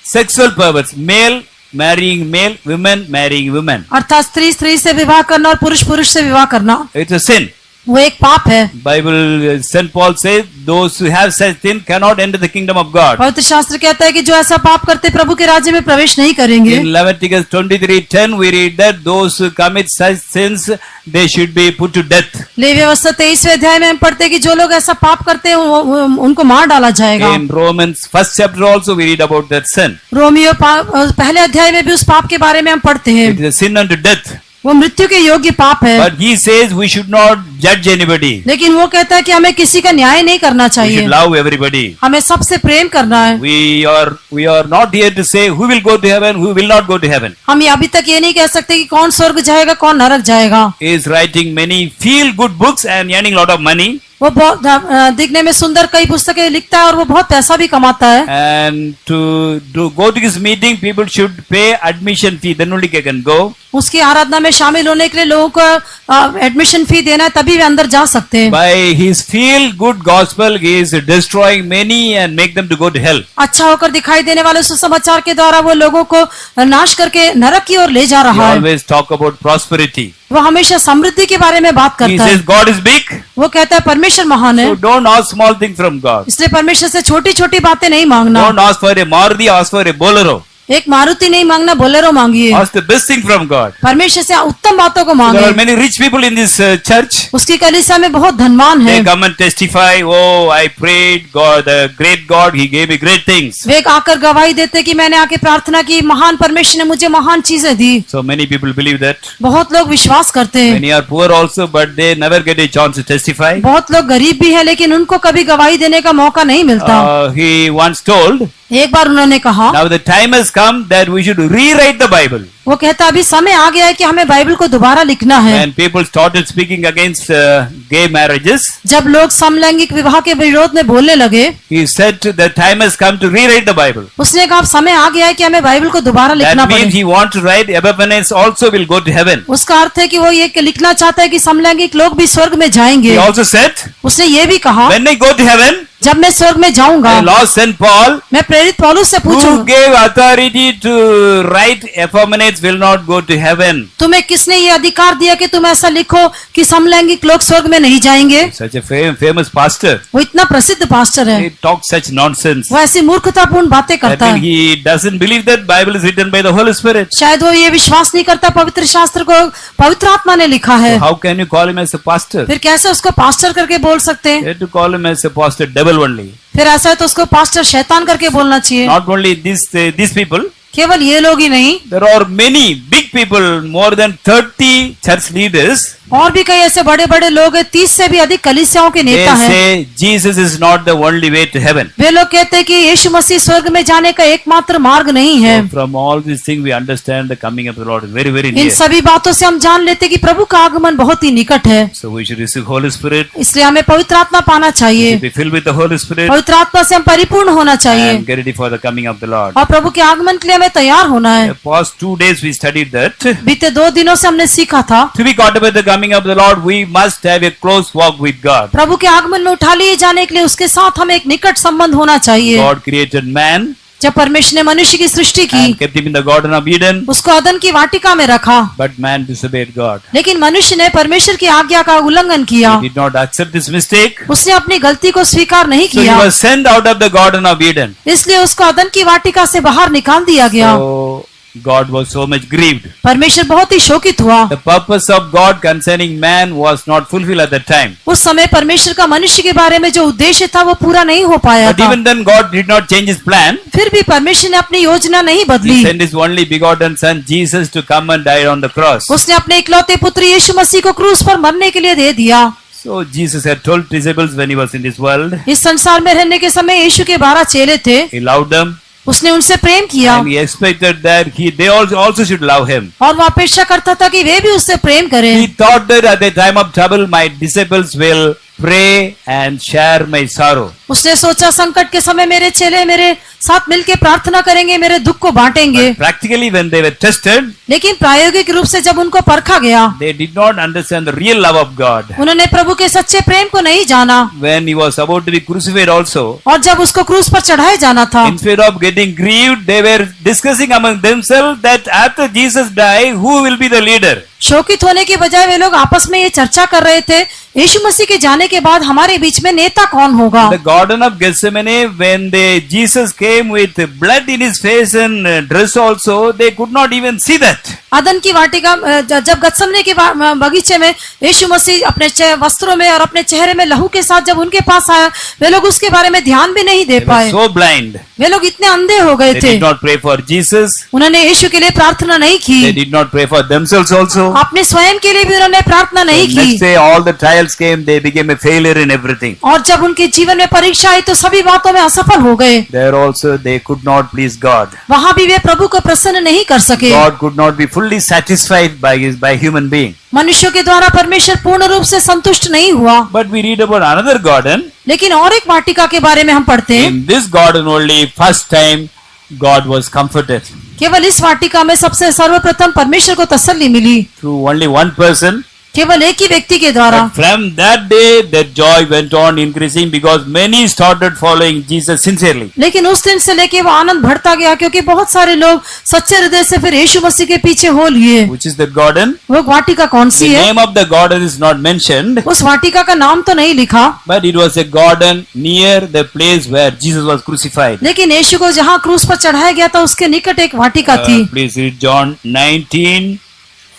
sexual perverts, male marrying male, women marrying women. अर्थात स्त्री स्त्री से विवाह करना और पुरुष पुरुष से विवाह करना It's a sin. वो एक पाप है। Bible, St. Paul says, those who have such sin cannot enter the kingdom of God. पवित्र शास्त्र कहता है कि जो ऐसा पाप करते प्रभु के राज्य में प्रवेश नहीं करेंगे। In Leviticus 23:10, we read that those who commit such sins, they should be put to death. Levi व्यवस्था 23वें अध्याय में हम पढ़ते हैं कि जो लोग ऐसा पाप करते हैं उनको मार डाला जाएगा। In Romans 1st chapter also we read about that sin. Romeo पहले अध्याय में भी उस पाप के बारे में हम पढ़ते हैं। It is a sin unto death. वो मृत्यु के योग्य पाप है। But he says we should not judge anybody. लेकिन वो कहता है कि हमें किसी का न्याय नहीं करना We चाहिए, should love everybody. हमें सबसे प्रेम करना है। We are not here to say who will go to heaven, who will not go to heaven. हम अभी तक ये नहीं कह सकते कि कौन स्वर्ग जाएगा कौन नरक जाएगा। He is writing many feel good books and earning lot of money. वो बहुत दिखने में सुंदर कई पुस्तकें लिखता है और वो बहुत पैसा भी कमाता है। And to go to his meeting, people should pay admission fee. Then only they can go. उसकी आराधना में शामिल होने के लिए लोगों को एडमिशन फी देना है तभी वे अंदर जा सकते हैं। By his feel good gospel, he is destroying many and make them to go to hell. अच्छा होकर दिखाई देने वाले सुसमाचार के द्वारा वो लोगों को नाश करके नरक की ओर ले जा He रहा है। always talk about prosperity. वो हमेशा समृद्धि के बारे में बात He करता है। says God is big. वो कहता है परमेश्वर महान है, So don't ask small things from God. इसलिए परमेश्वर से छोटी छोटी बातें नहीं मांगना। Don't ask for a Maruti, ask for a Bolero. एक मारुति नहीं मांगना, Bolero मांगिए। Ask the best thing from God. परमेश्वर से उत्तम बातों को There are मांगे। many rich people in this church. उसकी कलीसिया में बहुत धनवान है। They come and testify, oh, I prayed, God, the great God, He gave me great things. वे आकर गवाही देते कि मैंने आके प्रार्थना की, महान परमेश्वर ने मुझे महान चीजें दी। So many people believe that. बहुत लोग विश्वास करते हैं। Many are poor also, but they never get a chance to testify. बहुत लोग गरीब भी है लेकिन उनको कभी गवाही देने का मौका नहीं मिलता। He once told, एक बार उन्होंने कहा, now the time has come that we should rewrite the Bible. वो कहता अभी समय आ गया है कि हमें बाइबल को दोबारा लिखना है। When people started speaking against gay marriages, जब लोग समलैंगिक विवाह के विरोध में बोलने लगे, he said the time has come to rewrite the Bible. उसने कहा अब समय आ गया है कि हमें बाइबल को दोबारा लिखना That means पड़े। he wants to write Epiphanies also will go to heaven. उसका अर्थ है कि वो ये लिखना चाहता है कि समलैंगिक लोग भी स्वर्ग में जाएंगे। He also said, उसने ये भी कहा when I go to heaven, जब मैं स्वर्ग में जाऊंगा, I lost St. Paul, मैं प्रेरित पौलुस से who पूछूं gave authority to write Epiphanies will not go to heaven. तुम्हें किसने ये अधिकार दिया कि तुम ऐसा लिखो कि समलैंगिक लोग स्वर्ग में नहीं जाएंगे। Such a famous pastor. वो इतना प्रसिद्ध पास्टर है, He talks such nonsense. वो ऐसी मूर्खतापूर्ण बातें I करता mean, है। he doesn't believe that Bible is written by the Holy Spirit. शायद वो ये विश्वास नहीं करता पवित्र शास्त्र को पवित्र आत्मा ने लिखा है। How can you call him as a pastor? फिर कैसे उसको पास्टर करके बोल सकते हैं? You have to call him as a pastor, devil only. फिर ऐसा है तो उसको पास्टर शैतान करके बोलना चाहिए। Not only these people, केवल ये लोग ही नहीं, there are many big people, more than 30 church leaders. और भी कई ऐसे बड़े बड़े लोग हैं, 30 से भी अधिक कलीसियाओं के They नेता हैं। say Jesus is not the only way to heaven. वे लोग कहते हैं कि यीशु मसीह स्वर्ग में जाने का एकमात्र मार्ग नहीं है। So from all these things, we understand the coming of the Lord is very, very in near. सभी बातों से हम जान लेते हैं कि प्रभु का आगमन बहुत ही निकट है। So we should receive Holy Spirit, इसलिए हमें पवित्र आत्मा पाना चाहिए, be filled with the Holy Spirit, पवित्र आत्मा से हम परिपूर्ण होना चाहिए and get ready for the coming of the Lord. और प्रभु के आगमन के लिए हमें तैयार होना है। The past 2 days we studied that. बीते 2 दिनों से हमने सीखा था To be caught up with the coming of the Lord, we must have a close walk with God. प्रभु के आगमन में उठा लिए जाने के लिए उसके साथ हमें एक निकट संबंध होना चाहिए। God created man जब परमेश्वर ने मनुष्य की सृष्टि की, and kept him in the Garden of Eden, उसको अदन की वाटिका में रखा, but man disobeyed God. लेकिन मनुष्य ने परमेश्वर की आज्ञा का उल्लंघन किया। He did not accept this mistake. उसने अपनी गलती को स्वीकार नहीं So he किया, was sent out of the Garden of Eden. इसलिए उसको अदन की वाटिका से बाहर निकाल दिया गया। So God was so much grieved. परमेश्वर बहुत ही शोकित हुआ। The purpose of God concerning man was not fulfilled at that time. उस समय परमेश्वर का मनुष्य के बारे में जो उद्देश्य था वो पूरा नहीं हो पाया But था। even then God did not change his plan. फिर भी परमेश्वर ने अपनी योजना नहीं He बदली। sent his only begotten son Jesus to come and die on the cross. उसने अपने इकलौते पुत्र यीशु मसीह को क्रूस पर मरने के लिए दे दिया। So Jesus had 12 disciples when he was in this world. इस संसार में रहने के समय यीशु के 12 चेले थे, He loved them उसने उनसे प्रेम किया and he expected that they also should love him. और वो अपेक्षा करता था कि वे भी उससे प्रेम करें। He thought that at the time of trouble my disciples will pray and share my sorrow. उसने सोचा संकट के समय मेरे चेले मेरे साथ मिलके प्रार्थना करेंगे, मेरे दुख को बांटेंगे। Practically, when they were tested, लेकिन प्रायोगिक रूप से जब उनको परखा गया, they did not understand the real love of God. उन्होंने प्रभु के सच्चे प्रेम को नहीं जाना। When he was about to be crucified also, और जब उसको क्रूस पर चढ़ाया जाना था, instead of getting grieved, they were discussing among themselves that after Jesus died, who will be the leader? शोकित होने के बजाय वे लोग आपस में ये चर्चा कर रहे थे, यीशु मसीह के जाने के बाद हमारे बीच में नेता कौन होगा। The Garden of Gethsemane, when Jesus came with blood in his face and dress also, they could not even see that. अदन की वाटिका जब गत्समने के बगीचे में यीशु मसीह अपने वस्त्रों में और अपने चेहरे में लहू के साथ जब उनके पास आया, वे लोग उसके बारे में ध्यान भी नहीं दे They were पाए। so blind. वे लोग इतने अंधे हो गए They थे। did not pray for Jesus. उन्होंने यीशु के लिए प्रार्थना नहीं They की, did not pray for themselves also. अपने स्वयं के लिए भी उन्होंने प्रार्थना नहीं Next की। day, all the trials came. They became a failure in everything. और जब उनके जीवन में परीक्षा आई तो सभी बातों में असफल हो गए। There also, they could not please God. वहां भी वे प्रभु को प्रसन्न नहीं कर सके। God could not be fully satisfied by human being. मनुष्यों के द्वारा परमेश्वर पूर्ण रूप से संतुष्ट नहीं हुआ। But we read about another garden. लेकिन और एक वाटिका के बारे में हम पढ़ते हैं, In this garden only, first time God was comforted केवल इस वाटिका में सबसे सर्वप्रथम परमेश्वर को तसल्ली मिली, through only one person. केवल एक ही व्यक्ति के द्वारा। But from that day, that joy went on increasing because many started following Jesus sincerely. लेकिन उस दिन से लेके वो आनंद बढ़ता गया, क्योंकि बहुत सारे लोग सच्चे हृदय से फिर यीशु मसीह के पीछे हो लिए। Which is the garden? वो वाटिका कौन The सी है? name of the garden is not mentioned, उस वाटिका का नाम तो नहीं लिखा, but it was a garden near the place where Jesus was crucified. लेकिन यीशु को जहाँ क्रूस पर चढ़ाया गया था उसके निकट एक वाटिका थी। Please read John 19,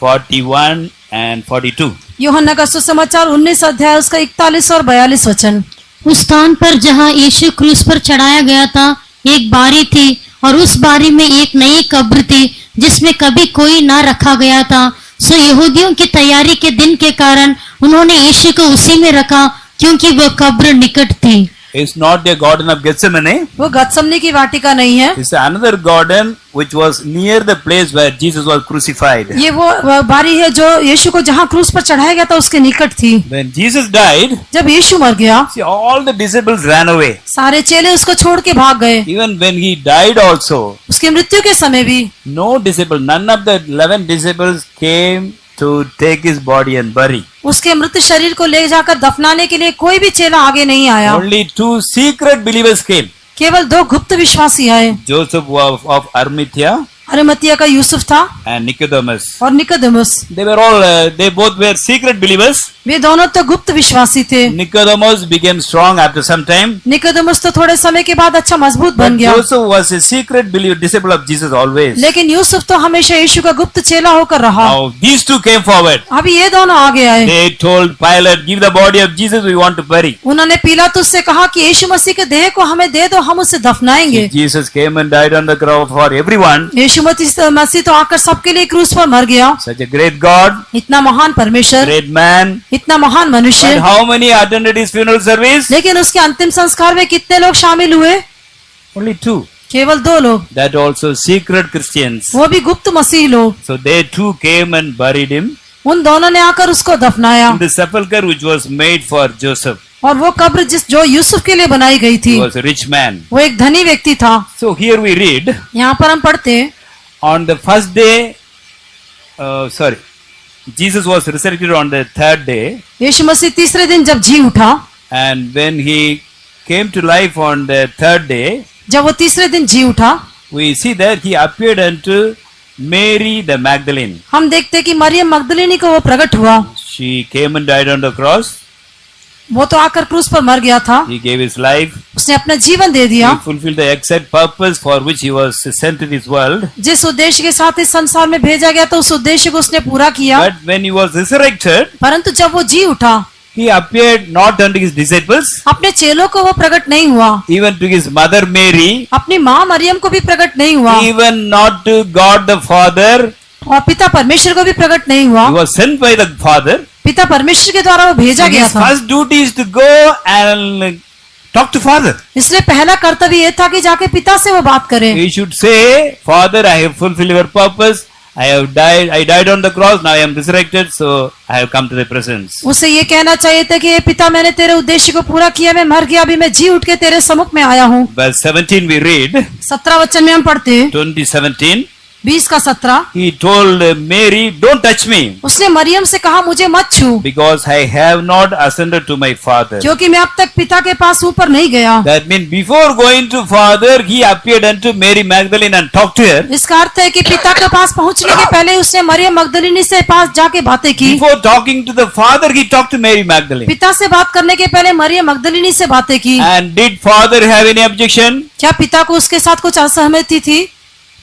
41 and 42. यूहन्ना का सुसमाचार 19 अध्याय उसका 41 और 42 वचन। उस स्थान पर जहाँ यीशु क्रूस पर चढ़ाया गया था, एक बारी थी और उस बारी में एक नई कब्र थी जिसमें कभी कोई ना रखा गया था। सो यहूदियों की तैयारी के दिन के कारण उन्होंने यीशु को उसी में रखा, क्योंकि वह कब्र निकट थी। It's not the garden of Gethsemane. वो गत्समनी की वाटिका नहीं है, It's another garden which was near the place where Jesus was crucified. ये वो बारी है जो यीशु को जहाँ क्रूस पर चढ़ाया गया था उसके निकट थी। When Jesus died, जब यीशु मर गया, see, all the disciples ran away. सारे चेले उसको छोड़ के भाग गए। Even when he died also, उसकी मृत्यु के समय भी no disciple, none of the 11 disciples came to take his body and bury. उसके मृत शरीर को ले जाकर दफनाने के लिए कोई भी चेला आगे नहीं आया। Only 2 secret believers came. केवल 2 गुप्त विश्वासी आए, Joseph of Arimathea अरिमतिया का यूसुफ था and Nicodemus. और Nicodemus. They were all, they both were secret believers. वे दोनों तो गुप्त विश्वासी थे। Nicodemus became strong after some time. Nicodemus तो थोड़े समय के बाद अच्छा मजबूत बन But गया, Joseph was a secret believer, disciple of Jesus always. लेकिन यूसुफ तो हमेशा यीशु का गुप्त चेला होकर रहा। Now these two came forward. अभी ये दोनों आगे आए। They told Pilate, give the body of Jesus, we want to bury. उन्होंने पिलातुस से कहा कि यीशु मसीह के देह को हमें दे दो, हम उसे दफनाएंगे। Jesus came and died on the cross for everyone. यीशु मसीह तो आकर सबके लिए क्रूस पर मर गया। Such a great God, इतना महान परमेश्वर, great man. इतना महान But मनुष्य, how many attended his funeral service? लेकिन उसके अंतिम संस्कार में कितने लोग शामिल हुए? Only 2. केवल 2 लोग, That also secret Christians. वो भी गुप्त मसीह लोग। So they too came and buried him उन दोनों ने आकर उसको दफनाया। in the sepulchre which was made for Joseph. और वो कब्र जो यूसुफ के लिए बनाई गई थी, He was a rich man. वो एक धनी व्यक्ति था। So here we read, यहाँ पर हम पढ़ते हैं, on the first day, Jesus was resurrected on the 3rd day, यीशु मसीह तीसरे दिन जब जी उठा, and when he came to life on the 3rd day, जब वो तीसरे दिन जी उठा, we see that he appeared unto Mary the Magdalene. हम देखते कि मरियम मगदलिनी को वो प्रकट हुआ। She came and died on the cross. वो तो आकर क्रूस पर मर गया था, He gave his life. उसने अपना जीवन दे दिया। He fulfilled the exact purpose for which he was sent to this world. जिस उद्देश्य के साथ इस संसार में भेजा गया था, उस उद्देश्य को उसने पूरा किया। But when he was resurrected, परंतु जब वो जी उठा, he appeared not unto his disciples, अपने चेलों को वो प्रकट नहीं हुआ, even to his mother Mary, अपनी माँ मरियम को भी प्रकट नहीं हुआ, even not to God the Father. और पिता परमेश्वर को भी प्रकट नहीं हुआ। He was sent by the Father. पिता परमेश्वर के द्वारा वो भेजा गया His था। first duty is to go and talk to Father. इसलिए पहला कर्तव्य ये था कि जाके पिता से वो बात करे। He should say, Father, I have fulfilled your purpose. I died on the cross, now I am resurrected, so I have come to the presence. उसे ये कहना चाहिए था कि हे पिता, मैंने तेरे उद्देश्य को पूरा किया, मैं मर गया, अभी मैं जी उठ के तेरे सम्मुख में आया हूँ। Verse 17 we read, 17 वचन में हम पढ़ते हैं, 20:17, 20 का 17, he told Mary, don't touch me, उसने मरियम से कहा मुझे मत छू, because I have not ascended to my Father. क्योंकि मैं अब तक पिता के पास ऊपर नहीं गया। That means before going to Father, he appeared unto Mary Magdalene and talked to her. इसका अर्थ है कि पिता के पास पहुंचने के पहले उसने मरियम मगदलिनी से पास जाके बातें की। Before talking to the Father, he talked to Mary Magdalene. पिता से बात करने के पहले मरियम मगदलिनी से बातें की। And did Father have any objection? क्या पिता को उसके साथ कुछ असहमति थी?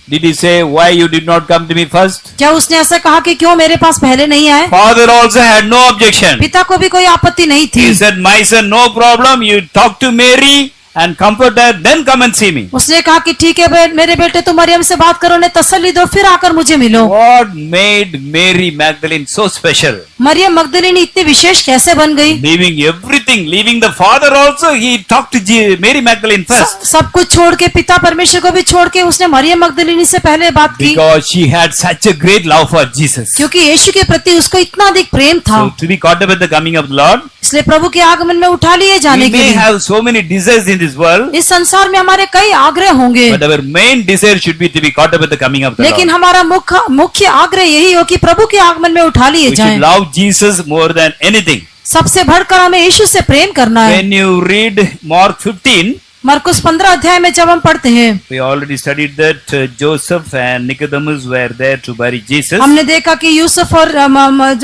Did he say, why you did not come to me first? क्या उसने ऐसा कहा कि क्यों मेरे पास पहले नहीं आए? Father also had no objection. पिता को भी कोई आपत्ति नहीं थी। He said, my son, no problem. You talk to Mary and comfort her, then come and see me. उसने कहा कि ठीक है मेरे बेटे, तुम मरियम से बात करो, उन्हें तसल्ली दो, फिर आकर मुझे मिलो। What made Mary Magdalene so special? Maryam मगदलिनी इतनी विशेष कैसे बन गई? Leaving everything, leaving the Father also, he talked to Mary Magdalene first. सब कुछ छोड़ के, पिता परमेश्वर को भी छोड़ के, उसने मरियम मगदलिनी से पहले बात की, Because she had such a great love for Jesus. क्योंकि यीशु के प्रति उसको इतना अधिक प्रेम था। So to be caught up at the coming of the Lord, इसलिए प्रभु के आगमन में उठा लिए जाने we के may लिए have so many desires in this world, इस संसार में हमारे कई आग्रह होंगे, but our main desire should be to be caught up at the coming of the लेकिन Lord. हमारा मुख्य आग्रह यही हो कि प्रभु के आगमन में उठा लिए We जाएं। should love Jesus more than anything. सबसे बढ़कर हमें यीशु से प्रेम करना है। When you read Mark 15, मरकुस 15 अध्याय में जब हम पढ़ते हैं, we already studied that Joseph and Nicodemus were there to bury Jesus. हमने देखा कि यूसुफ और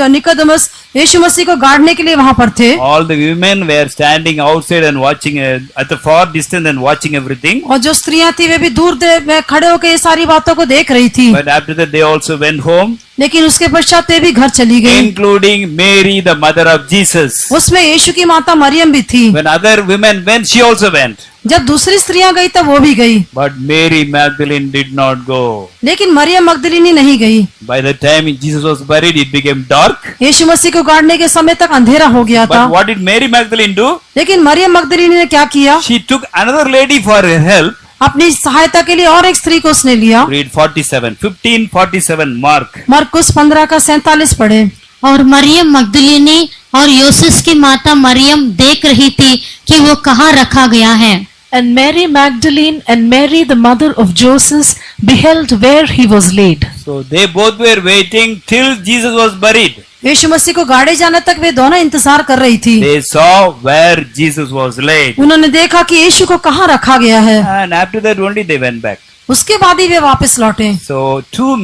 निकोदेमुस यीशु मसीह को गाड़ने के लिए वहां पर थे, All the women were standing outside and watching at the far distance and watching everything. और जो स्त्रियां थी वे भी दूर में खड़े होकर ये सारी बातों को देख रही थी। But after that they also went home, लेकिन उसके पश्चात वे भी घर चली गई। including Mary, the mother of Jesus. उसमें यीशु की माता मरियम भी थी। When other women went, she also went. जब दूसरी स्त्रियां गई तब वो भी गई, But Mary Magdalene did not go. लेकिन मरियम मगदलिनी नहीं गई। By the time Jesus was buried, it became dark. यीशु मसीह को गाड़ने के समय तक अंधेरा हो गया था। But what did Mary Magdalene do? लेकिन मरियम मगदलिनी ने क्या किया? She took another lady for her help. अपनी सहायता के लिए और एक स्त्री को उसने लिया। Read 15:47 Mark. मरकुस 15 का 47 पढ़े। और मरियम मगदलिनी और योसेस की माता मरियम देख रही थी कि वो कहाँ रखा गया है। And Mary Magdalene and Mary the mother of Joseph beheld where he was laid. So they both were waiting till Jesus was buried. यीशु मसीह को गाड़े जाने तक वे दोनों इंतजार कर रही थी। They saw where Jesus was laid. उन्होंने देखा कि यीशु को कहाँ रखा गया है। And after that only they went back. उसके बाद ही वे वापस लौटे। So 2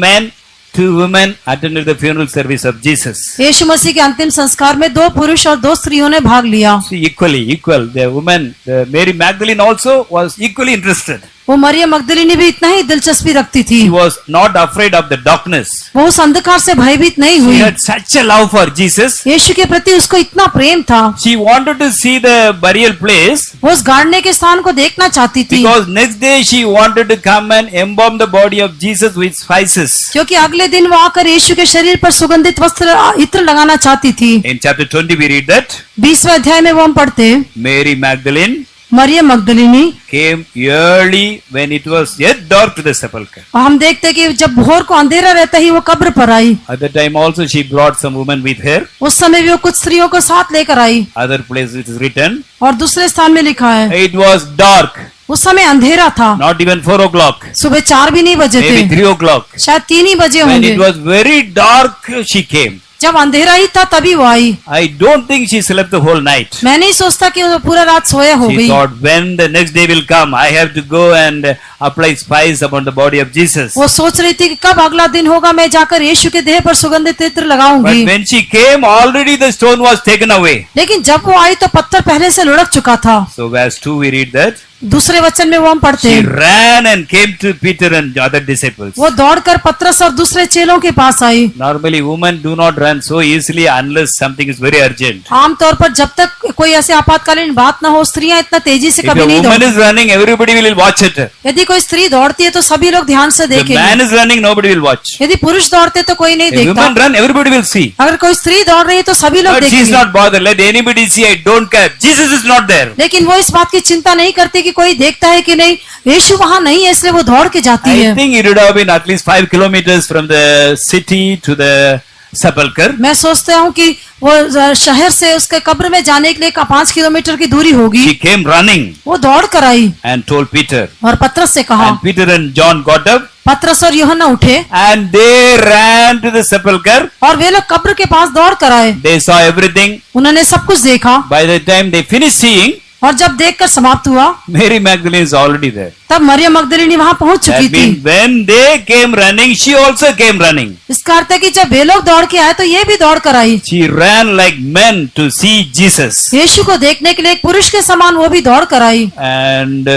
women attended the funeral service of Jesus. यीशु मसीह के अंतिम संस्कार में 2 पुरुष और 2 स्त्रियों ने भाग लिया। See, equal. The woman, Mary Magdalene also was equally interested. वो मरियम मगदलिनी भी इतना ही दिलचस्पी रखती थी। She was not afraid of the darkness. वो उस अंधकार से भयभीत नहीं She हुई। had such a love for Jesus. यीशु के प्रति उसको इतना प्रेम था। She wanted to see the burial place वो उस गाड़ने के स्थान को देखना चाहती थी, because next day she wanted to come and embalm the body of Jesus with spices. क्योंकि अगले दिन वो आकर यीशु के शरीर पर सुगंधित वस्त्र इत्र लगाना चाहती थी। In chapter 20 we read that 20वें अध्याय में वो हम पढ़ते हैं, Mary Magdalene Maryam मगदलिनी, came early when it was yet dark to the sepulchre. और हम देखते हैं कि जब भोर को अंधेरा रहता ही वो कब्र पर आई। At that time also she brought some women with her. उस समय भी वो कुछ स्त्रियों को साथ लेकर आई। Other place it is written, और दूसरे स्थान में लिखा है, it was dark, उस समय अंधेरा था, not even 4 o'clock, सुबह 4 भी नहीं बजे maybe थे, 3 o'clock. शायद 3 ही बजे When होंगे। it was very dark, she came. जब अंधेरा ही था तभी वो आई। I don't think she slept the whole night. मैं नहीं सोचता कि वो पूरा रात सोया हो She गई। thought, when the next day will come, I have to go and apply spice upon the body of Jesus. वो सोच रही थी कि कब अगला दिन होगा, मैं जाकर यीशु के देह पर सुगंधित इत्र लगाऊंगी। But when she came, already the stone was taken away. लेकिन जब वो आई तो पत्थर पहले से लुढ़क चुका था। So verse 2 we read that, दूसरे वचन में वो हम पढ़ते she हैं, ran and came to Peter and the other disciples. वो दौड़कर पतरस और दूसरे चेलों के पास आई। Normally women do not run so easily unless something is very urgent. आमतौर पर जब तक कोई ऐसे आपातकालीन बात ना हो, स्त्रियां इतना तेजी से If कभी a नहीं woman दौड़ती। is running, everybody will watch it. यदि कोई स्त्री दौड़ती है तो सभी लोग ध्यान से If a देखेंगे। man is running, nobody will watch. यदि पुरुष दौड़ते तो कोई नहीं If a देखता। woman run, everybody will see. अगर कोई स्त्री दौड़ रही है तो सभी लोग But she is देखेंगे। not bothered. Let anybody see. I don't care. Jesus is not there. लेकिन वो इस बात की चिंता नहीं करती कि कोई देखता है कि नहीं, यीशु वहां नहीं है, इसलिए वो दौड़ के जाती I है। think it would have been at least 5 kilometers from the city to the sepulchre. मैं सोचता हूँ कि वो शहर से उसके कब्र में जाने के लिए 5 किलोमीटर की दूरी होगी। She came running वो दौड़ कर आई and told Peter. और पतरस से कहा, And Peter and John got up पतरस और यूहन्ना उठे and they ran to the sepulchre. और वे लोग कब्र के पास दौड़ कर आए। They saw everything. उन्होंने सब कुछ देखा By the time they finished seeing, और जब देखकर समाप्त हुआ Mary Magdalene is already there. तब मरियम मगदलिनी वहां पहुंच चुकी That थी। means when they came running, she also came running. इसका अर्थ है कि जब वे लोग दौड़ के आए तो ये भी दौड़ कर आई। She ran like men to see Jesus. यीशु को देखने के लिए एक पुरुष के समान वो भी दौड़ कर आई। And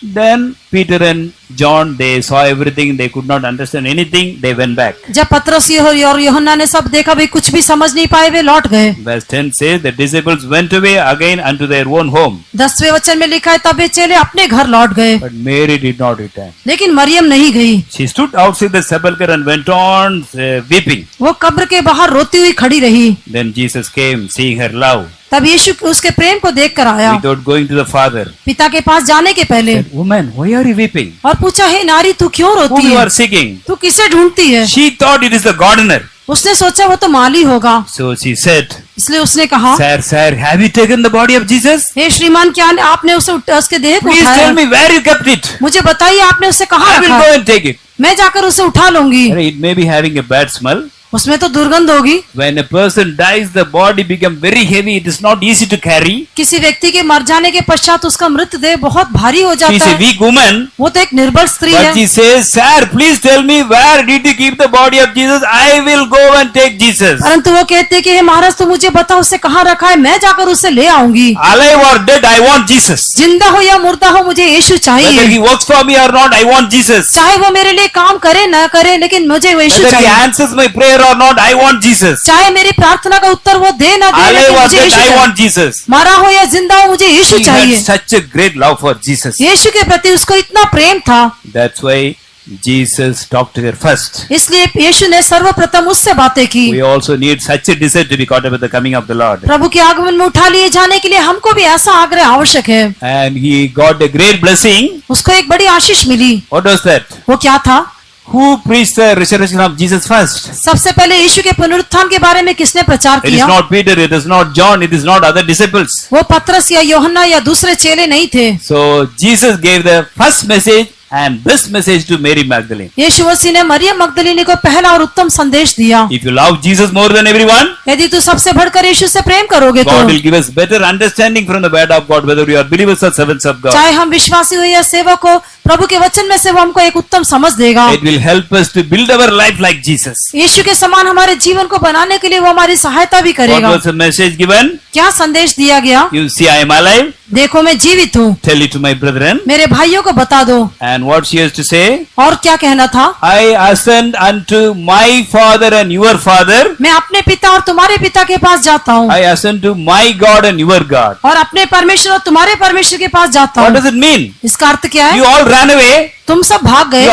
then Peter and John, they saw everything. They could not understand anything. They went back. जब पतरस और यूहन्ना ने सब देखा, वे कुछ भी समझ नहीं पाए, वे लौट गए। Verse 10 says, the disciples went away again unto their own home. 10वें वचन में लिखा है, तब वे चेले अपने घर लौट गए, But Mary did not return. लेकिन मरियम नहीं गई। She stood outside the sepulchre and went on weeping. वो कब्र के बाहर रोती हुई खड़ी रही। Then Jesus came, seeing her love, तब यीशु उसके प्रेम को देख कर आया, without going to the Father. पिता के पास जाने के पहले, Said, woman, why are you weeping? और पूछा, हे नारी, तू क्यों Whom रोती you है? are seeking? तू किसे ढूंढती है? She thought it is the gardener. उसने सोचा वो तो माली होगा, So she said, इसलिए उसने कहा, Sir, have you taken the body of Jesus? हे श्रीमान, क्या आपने उसके देह को Please उठाया? tell me where you kept it. मुझे बताइए आपने उसे कहाँ I will रखा go है? and take it. मैं जाकर उसे उठा लूंगी। It may be having a bad smell. उसमें तो दुर्गंध होगी। When a person dies, the body becomes very heavy. It is not easy to carry. किसी व्यक्ति के मर जाने के पश्चात उसका मृतदेह बहुत भारी हो She जाता is a है। weak woman. वो तो एक निर्बल स्त्री But है, she says, Sir, please tell me where did you keep the body of Jesus? I will go and take Jesus. परंतु वो कहते कि हे महाराज, तू मुझे बता उसे कहाँ रखा है, मैं जाकर उसे ले आऊंगी। Alive or dead, I want Jesus. जिंदा हो या मुर्दा हो, मुझे यीशु Whether चाहिए। he works for me or not, I want Jesus. चाहे वो मेरे लिए काम करे न करे, लेकिन मुझे यीशु Whether he चाहिए। answers my prayer or not, I want Jesus. चाहे मेरी प्रार्थना का उत्तर वो दे ना दे, Alive लेकिन or मुझे dead, यीशु I चाहिए। want Jesus. मरा हो या जिंदा हो, मुझे यीशु He had चाहिए। such a great love for Jesus. यीशु के प्रति उसको इतना प्रेम था, That's why Jesus talked to her first. इसलिए यीशु ने सर्वप्रथम उससे बातें की। We also need such a desire to be caught up with the coming of the Lord. प्रभु के आगमन में उठा लिए जाने के लिए हमको भी ऐसा आग्रह आवश्यक है। And he got a great blessing. उसको एक बड़ी आशीष मिली। What was that? वो क्या था? Who preached the resurrection of Jesus first? सबसे पहले यीशु के पुनरुत्थान के बारे में किसने प्रचार It is किया? not Peter, it is not John, it is not other disciples. वो पतरस या यूहन्ना या दूसरे चेले नहीं थे। So Jesus gave the first message and best message to Mary Magdalene. यीशु मसीह ने मरियम मगदलिनी को पहला और उत्तम संदेश दिया। If you love Jesus more than everyone, यदि तू सबसे बढ़कर यीशु से प्रेम करोगे तो God will give us better understanding from the word of God, whether we are believers or servants of God. चाहे हम विश्वासी हो या सेवक हो, प्रभु के वचन में से वो हमको एक उत्तम समझ देगा। It will help us to build our life like Jesus. यीशु के समान हमारे जीवन को बनाने के लिए वो हमारी सहायता भी What करेगा। was the message given? क्या संदेश दिया गया? You see, I am alive. देखो मैं जीवित हूँ, Tell it to my brethren. मेरे भाइयों को बता दो। And what she has to say? और क्या कहना था? I ascend unto my Father and your Father. मैं अपने पिता और तुम्हारे पिता के पास जाता हूँ, I ascend to my God and your God. और अपने परमेश्वर और तुम्हारे परमेश्वर के पास जाता What हूँ। does it mean? इसका अर्थ क्या है? You all ran away. तुम सब भाग गए,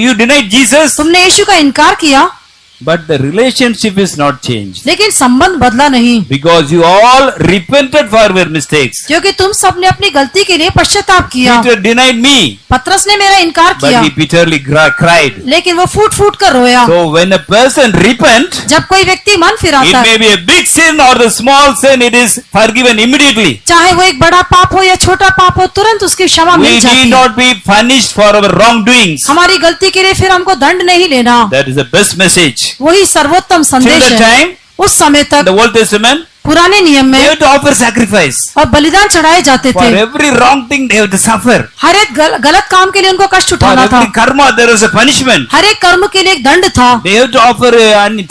You denied Jesus. तुमने यीशु का इनकार किया, But the relationship is not changed. लेकिन संबंध बदला नहीं, Because you all repented for your mistakes. क्योंकि तुम सब ने अपनी गलती के लिए पश्चाताप किया। Peter denied me. पतरस ने मेरा इनकार But किया, he bitterly cried. लेकिन वो फूट फूट कर रोया। So when a person repent, जब कोई व्यक्ति मन it फिराता may है, be a big sin or the small sin, it is forgiven immediately. चाहे वो एक बड़ा पाप हो या छोटा पाप हो, तुरंत उसकी क्षमा We मिल जाती need है। not be punished for our wrongdoings. हमारी गलती के लिए फिर हमको दंड नहीं लेना। That is the best message. वही सर्वोत्तम Till संदेश the है। time, उस समय in तक the Old Testament, पुराने नियम they में have to offer sacrifice. और बलिदान चढ़ाए जाते For थे। every wrong thing, they have to suffer. हर एक गलत काम के लिए उनको कष्ट For उठाना था। every karma, there is a punishment. हर एक कर्म के लिए एक दंड था। They have to offer,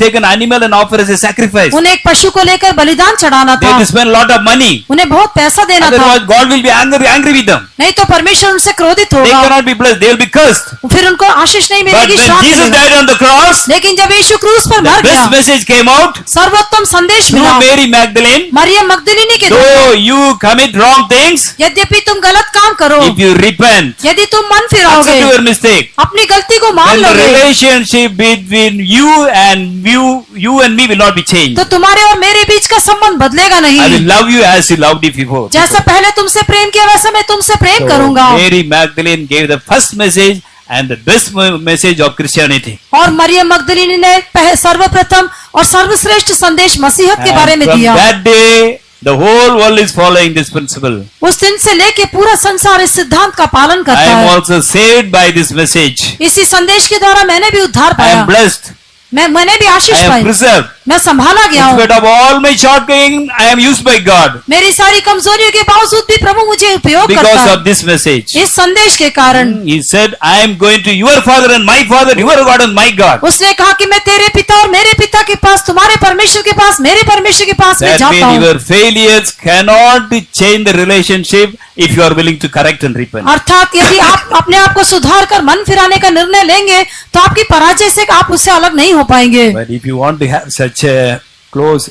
take an animal and offer as a sacrifice. उन्हें एक पशु को लेकर बलिदान चढ़ाना They था। have to spend a lot of money. उन्हें बहुत पैसा देना था, Otherwise, God will be angry with them. नहीं तो परमेश्वर उनसे क्रोधित They होगा, cannot be blessed. They will be cursed. फिर उनको आशीष नहीं But मिलेगी, when श्राप Jesus मिलेगा। died on the cross, लेकिन जब यीशु क्रूस पर the मर गया, best message came out सर्वोत्तम संदेश through मिला। Mary Magdalene, मरियम मगदलिनी के द्वारा though you commit wrong things, यद्यपि तुम गलत काम करो, if you repent, यदि तुम मन फिराओगे, accept your mistake, अपनी गलती को मान then the लोगे, relationship between you and me will not be changed. तो तुम्हारे और मेरे बीच का संबंध बदलेगा I will नहीं। love you as you loved me before. जैसा पहले तुमसे प्रेम किया वैसा मैं तुमसे प्रेम So, करूंगा। Mary Magdalene gave the first message and the best message of Christianity. और मरियम मगदलिनी ने सर्वप्रथम और सर्वश्रेष्ठ संदेश मसीहत के बारे And में from दिया। that day, the whole world is following this principle. उस दिन से लेके पूरा संसार इस सिद्धांत का पालन I करता am है। also saved by this message. इसी संदेश के द्वारा मैंने भी उद्धार I पाया, am blessed. मैंने भी I Ashish am pi, preserved. मैं संभाला गया In हूँ। spite of all my shortcomings, I am used by God मेरी सारी कमजोरियों के बावजूद भी प्रभु मुझे उपयोग करता because है of this message. इस संदेश के कारण। He said, I am going to your father and my father, your God and my God. उसने कहा कि मैं तेरे पिता और मेरे पिता के पास, तुम्हारे परमेश्वर के पास, मेरे परमेश्वर के पास मैं That जाता means हूँ। your failures cannot change the relationship if you are willing to correct and repent. अर्थात यदि आप अपने आप को सुधार कर मन फिराने का निर्णय लेंगे तो आपकी पराजय से आप उससे अलग नहीं हो पाएंगे। But if you want to have such a close,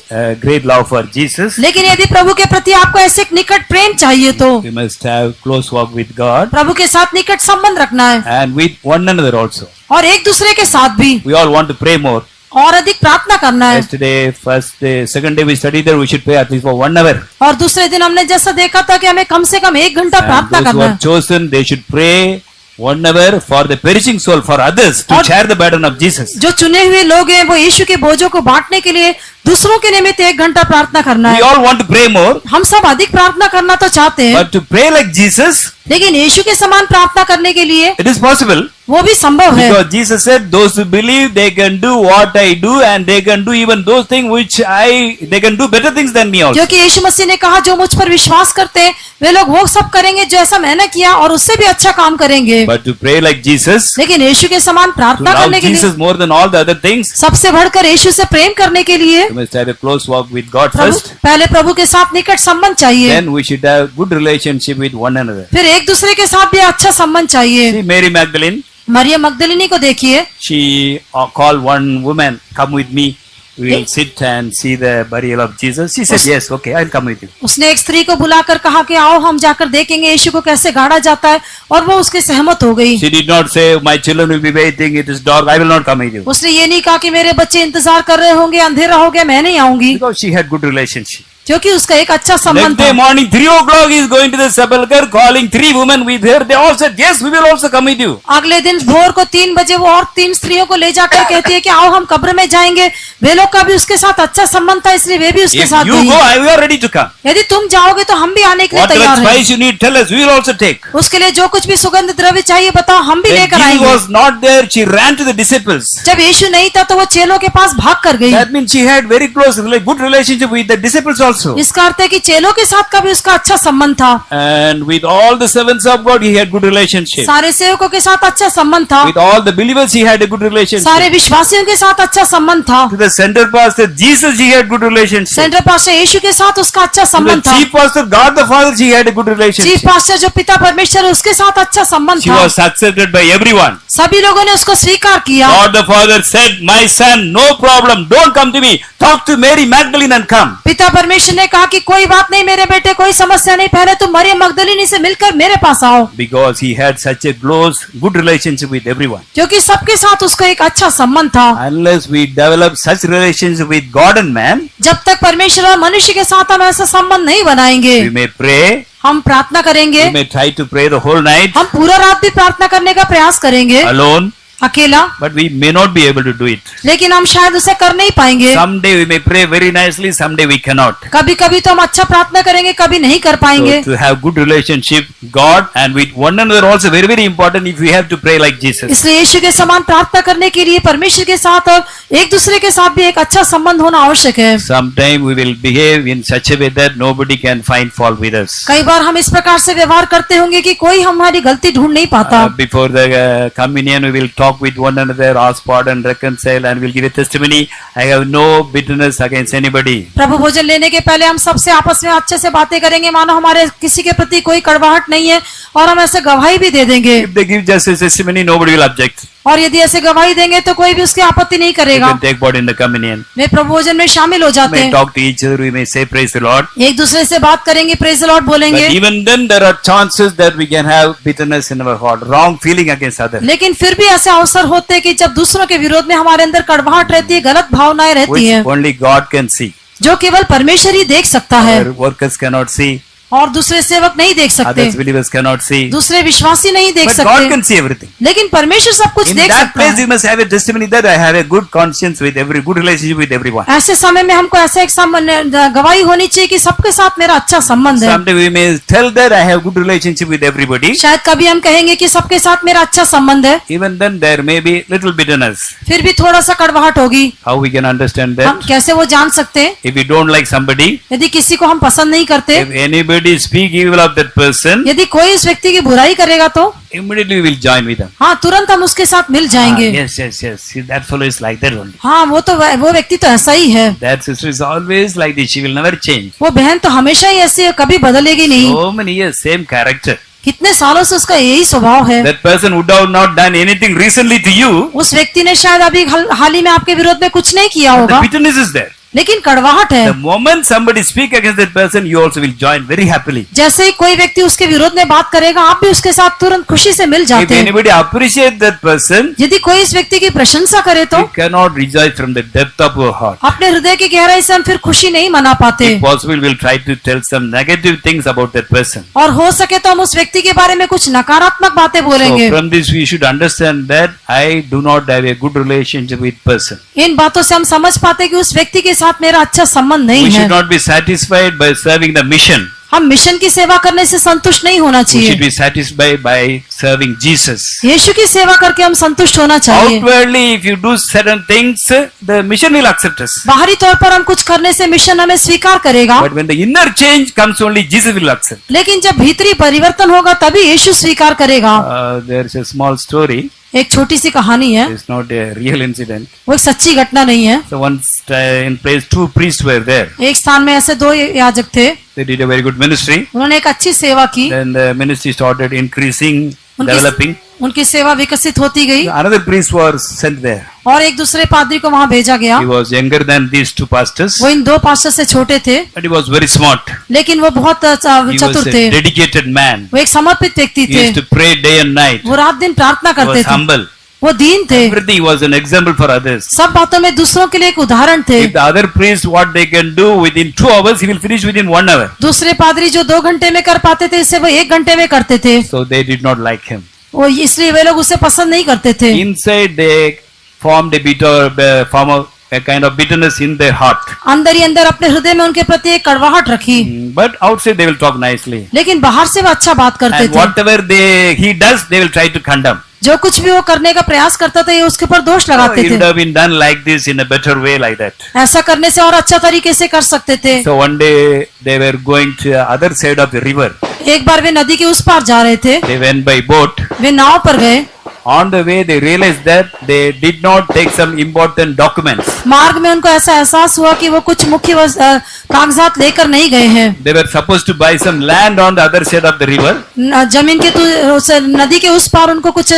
great love for Jesus, लेकिन यदि प्रभु के प्रति आपको ऐसे एक निकट प्रेम चाहिए तो you must have close walk with God प्रभु के साथ निकट संबंध रखना है and with one another also. और एक दूसरे के साथ भी We all want to pray more. और अधिक प्रार्थना करना है। Yesterday, first day, second day we studied there, we should pray at least for 1 hour. और दूसरे दिन हमने जैसा देखा था कि हमें कम से कम 1 घंटा And प्रार्थना those who करना are है chosen, they should pray 1 hour for the perishing soul, for others, to और- share the burden of Jesus. जो चुने हुए लोग हैं वो यीशु के बोझों को बांटने के लिए दूसरों के निमित्त 1 घंटा प्रार्थना करना We है। all want to pray more, हम सब अधिक प्रार्थना करना तो चाहते हैं, but to pray like Jesus, लेकिन यीशु के समान प्रार्थना करने के लिए it is possible. वो भी संभव है, Because Jesus said, those who believe, they can do what I do, and they can do even those things which they can do better things than me also. क्योंकि यीशु मसीह ने कहा जो मुझ पर विश्वास करते हैं वे लोग वो सब करेंगे जो ऐसा मैंने किया और उससे भी अच्छा काम करेंगे। But to pray like Jesus, लेकिन यीशु के समान to प्रार्थना love करने के लिए, Jesus more than all the other things, सबसे बढ़कर यीशु से प्रेम करने के लिए you must have a close walk with God Prabhu, first. पहले प्रभु के साथ निकट संबंध चाहिए, Then we should have good relationship with one another. फिर एक दूसरे के साथ भी अच्छा संबंध चाहिए। See, Mary Magdalene, मरियम मगदलिनी को देखिए, she called one woman, come with me. We will sit and see the burial of Jesus. She said, yes, okay, I'll come with you. उसने एक स्त्री को बुलाकर कहा कि आओ हम जाकर देखेंगे यीशु को कैसे गाड़ा जाता है, और वो उसके सहमत हो गई। She did not say, my children will be waiting, it is dark, I will not come with you. उसने ये नहीं कहा कि मेरे बच्चे इंतजार कर रहे होंगे, अंधेरा हो गया, मैं नहीं आऊंगी, Because she had good relationship. क्योंकि उसका एक अच्छा Next संबंध day था। morning, 3 o'clock, he is going to the sepulchre, calling 3 women with her. They all said, yes, we will also come with you. अगले दिन भोर को 3 बजे वो और 3 स्त्रियों को ले जाकर कहती है कि आओ हम कब्र में जाएंगे। वे लोग का भी उसके साथ अच्छा संबंध था, इसलिए वे भी उसके If साथ you गई। go, we are ready to come. यदि तुम जाओगे तो हम भी आने के लिए Whatever तैयार हैं। spice you need, tell us, we will also take. उसके लिए जो कुछ भी सुगंध द्रव्य चाहिए बताओ, हम भी When लेकर Jesus आएंगे। was not there, she ran to the disciples. जब यीशु नहीं था तो वो चेलों के पास भाग कर गई। That means she had very close, good relationship with the disciples also. इसका अर्थ है कि चेलों के साथ का भी उसका अच्छा संबंध था, And with all the servants of God, he had good relationship. सारे सेवकों के साथ अच्छा संबंध था, With all the believers, he had a good relationship. सारे विश्वासियों के साथ अच्छा संबंध था, To the center pastor, Jesus, he had good relationship. Center pastor Yeshu के साथ उसका अच्छा To the संबंध था, chief pastor, God the Father, she had a good chief relationship. Pastor जो पिता परमेश्वर है, उसके साथ अच्छा संबंध She था। was accepted by everyone. सभी लोगों ने उसको स्वीकार किया। God the Father said, my son, no problem, don't come to me. Talk to Mary Magdalene and come. पिता परमेश्वर ने कहा कि कोई बात नहीं मेरे बेटे, कोई समस्या नहीं, पहले तुम मरियम मगदलिनी से मिलकर मेरे पास आओ, Because he had such a close, good relationship with everyone. क्योंकि सबके साथ उसको एक अच्छा संबंध था। Unless we develop such relationship with God and man, जब तक परमेश्वर और मनुष्य के साथ हम ऐसा संबंध नहीं बनाएंगे, we may pray, हम प्रार्थना करेंगे, we may try to pray the whole night हम पूरा रात भी प्रार्थना करने का प्रयास करेंगे alone, अकेला, but we may not be able to do it. लेकिन हम शायद उसे कर नहीं पाएंगे। Someday we may pray very nicely, someday we cannot. कभी कभी तो हम अच्छा प्रार्थना करेंगे, कभी नहीं कर पाएंगे। So to have good relationship, God and with one another also very, very important if we have to pray like Jesus. इसलिए यीशु के समान प्रार्थना करने के लिए परमेश्वर के साथ और एक दूसरे के साथ भी एक अच्छा संबंध होना आवश्यक है। Sometime we will behave in such a way that nobody can find fault with us. कई बार हम इस प्रकार से व्यवहार करते होंगे कि कोई हमारी गलती ढूंढ नहीं पाता। Before the communion we will talk talk with one another, ask pardon, reconcile, and we'll give a testimony. I have no bitterness against anybody. प्रभु भोजन लेने के पहले हम सबसे आपस में अच्छे से बातें करेंगे, मानो हमारे किसी के प्रति कोई कड़वाहट नहीं है, और हम ऐसे गवाही भी दे देंगे। If they give just a testimony, nobody will object. और यदि ऐसे गवाही देंगे तो कोई भी उसकी आपत्ति नहीं We करेगा। can take part in the communion. वे प्रभु भोजन में शामिल हो We जाते may हैं, talk to each other. We may say praise the Lord. एक दूसरे से बात करेंगे, प्रेज द लॉर्ड बोलेंगे। But even then, there are chances that we can have bitterness in our heart, wrong feeling against others, लेकिन फिर भी ऐसे अवसर होते हैं कि जब दूसरों के विरोध में हमारे अंदर कड़वाहट रहती है, गलत भावनाएं रहती which हैं, only God can see. जो केवल परमेश्वर ही देख सकता है, Our workers cannot see. और दूसरे सेवक नहीं देख सकते, Others believers cannot see. दूसरे विश्वासी नहीं देख But God सकते, can see everything. लेकिन परमेश्वर सब कुछ In देख that सकता place, है। you must have a testimony that I have a good conscience with good relationship with everyone. ऐसे समय में हमको ऐसा एक गवाही होनी चाहिए कि सबके साथ मेरा अच्छा संबंध है। Sometimes we may tell that I have good relationship with everybody. शायद कभी हम कहेंगे कि सबके साथ मेरा अच्छा संबंध है, Even then, there may be little bitterness. फिर भी थोड़ा सा कड़वाहट होगी। How we can understand हम that? कैसे वो जान सकते हैं? If we don't like somebody, यदि किसी को हम पसंद नहीं करते, if anybody speak evil of that person, यदि कोई इस व्यक्ति की बुराई करेगा तो immediately we will join with them. हाँ, तुरंत हम उसके साथ मिल जाएंगे। Yes, yes, yes. See, that fellow is like that only. हाँ, वो व्यक्ति तो ऐसा ही है, That sister is always like this. She will never change. वो बहन तो हमेशा ही ऐसी है, कभी बदलेगी नहीं। So many years, same character. कितने सालों से उसका यही स्वभाव है। That person would have not done anything recently to you. उस व्यक्ति ने शायद अभी हाल ही में आपके विरोध में कुछ नहीं किया The होगा, bitterness is there. लेकिन कड़वाहट है। The moment somebody speak against that person, you also will join very happily. जैसे ही कोई व्यक्ति उसके विरोध में बात करेगा, आप भी उसके साथ तुरंत खुशी से मिल If जाते हैं। anybody appreciate that person, यदि कोई इस व्यक्ति की प्रशंसा करे तो we cannot rejoice from the depth of our heart. अपने हृदय की गहराई से हम फिर खुशी नहीं मना पाते, If possible, we'll try to tell some negative things about that person. और हो सके तो हम उस व्यक्ति के बारे में कुछ नकारात्मक बातें So बोलेंगे। from this, we should understand that I do not have a good relationship with person. इन बातों से हम समझ पाते कि उस व्यक्ति के साथ मेरा अच्छा संबंध नहीं We है। should not be satisfied by serving the mission. हम मिशन की सेवा करने से संतुष्ट नहीं होना We should चाहिए, be satisfied by serving Jesus. यीशु की सेवा करके हम संतुष्ट होना चाहिए। Outwardly, if you do certain things, the mission will accept us. बाहरी तौर पर हम कुछ करने से मिशन हमें स्वीकार करेगा, But when the inner change comes, only Jesus will accept. लेकिन जब भीतरी परिवर्तन होगा तभी यीशु स्वीकार करेगा। There's a small story. एक छोटी सी कहानी है, It's not a real incident. वो एक सच्ची घटना नहीं है। So once in place, two priests were there. एक स्थान में ऐसे दो याजक थे, They did a very good ministry. उन्होंने एक अच्छी सेवा की, Then the ministry started increasing, developing. उनकी सेवा विकसित होती गई, Another priest was sent there. और एक दूसरे पादरी को वहां भेजा गया। He was younger than these two pastors, वो इन दो पास्टर से छोटे थे, but he was very smart. लेकिन वो बहुत He was चतुर a थे। dedicated man. वो एक समर्पित व्यक्ति He थे, used to pray day and night. वो रात दिन प्रार्थना He करते was थे, humble. वो दीन थे, Everything was an example for others. सब बातों में दूसरों के लिए एक उदाहरण थे। If the other priest, what they can do within 2 hours, he will finish within 1 hour. दूसरे पादरी जो 2 घंटे में कर पाते थे, इसे वो 1 घंटे में करते थे। So they did not like him. वो इसलिए वे लोग उसे पसंद नहीं करते थे। Inside they formed a kind of bitterness in their heart. अंदर ही अंदर अपने हृदय में उनके प्रति एक कड़वाहट रखी, But outside they will talk nicely. लेकिन बाहर से वो अच्छा बात करते And थे। whatever he does, they will try to condemn. जो कुछ भी वो करने का प्रयास करता था, ये उसके ऊपर दोष लगाते It would थे। have been done like this in a better way like that. ऐसा करने से और अच्छा तरीके से कर सकते थे। So one day they were going to the other side of the river. एक बार वे नदी के उस पार जा रहे थे, They went by boat. वे नाव पर गए। On the way they realized that they did not take some important documents. मार्ग में उनको ऐसा एहसास हुआ कि वो कुछ मुख्य कागजात लेकर नहीं गए हैं। They were supposed to buy some land on the other side of the river. जमीन के नदी के उस पार उनको कुछ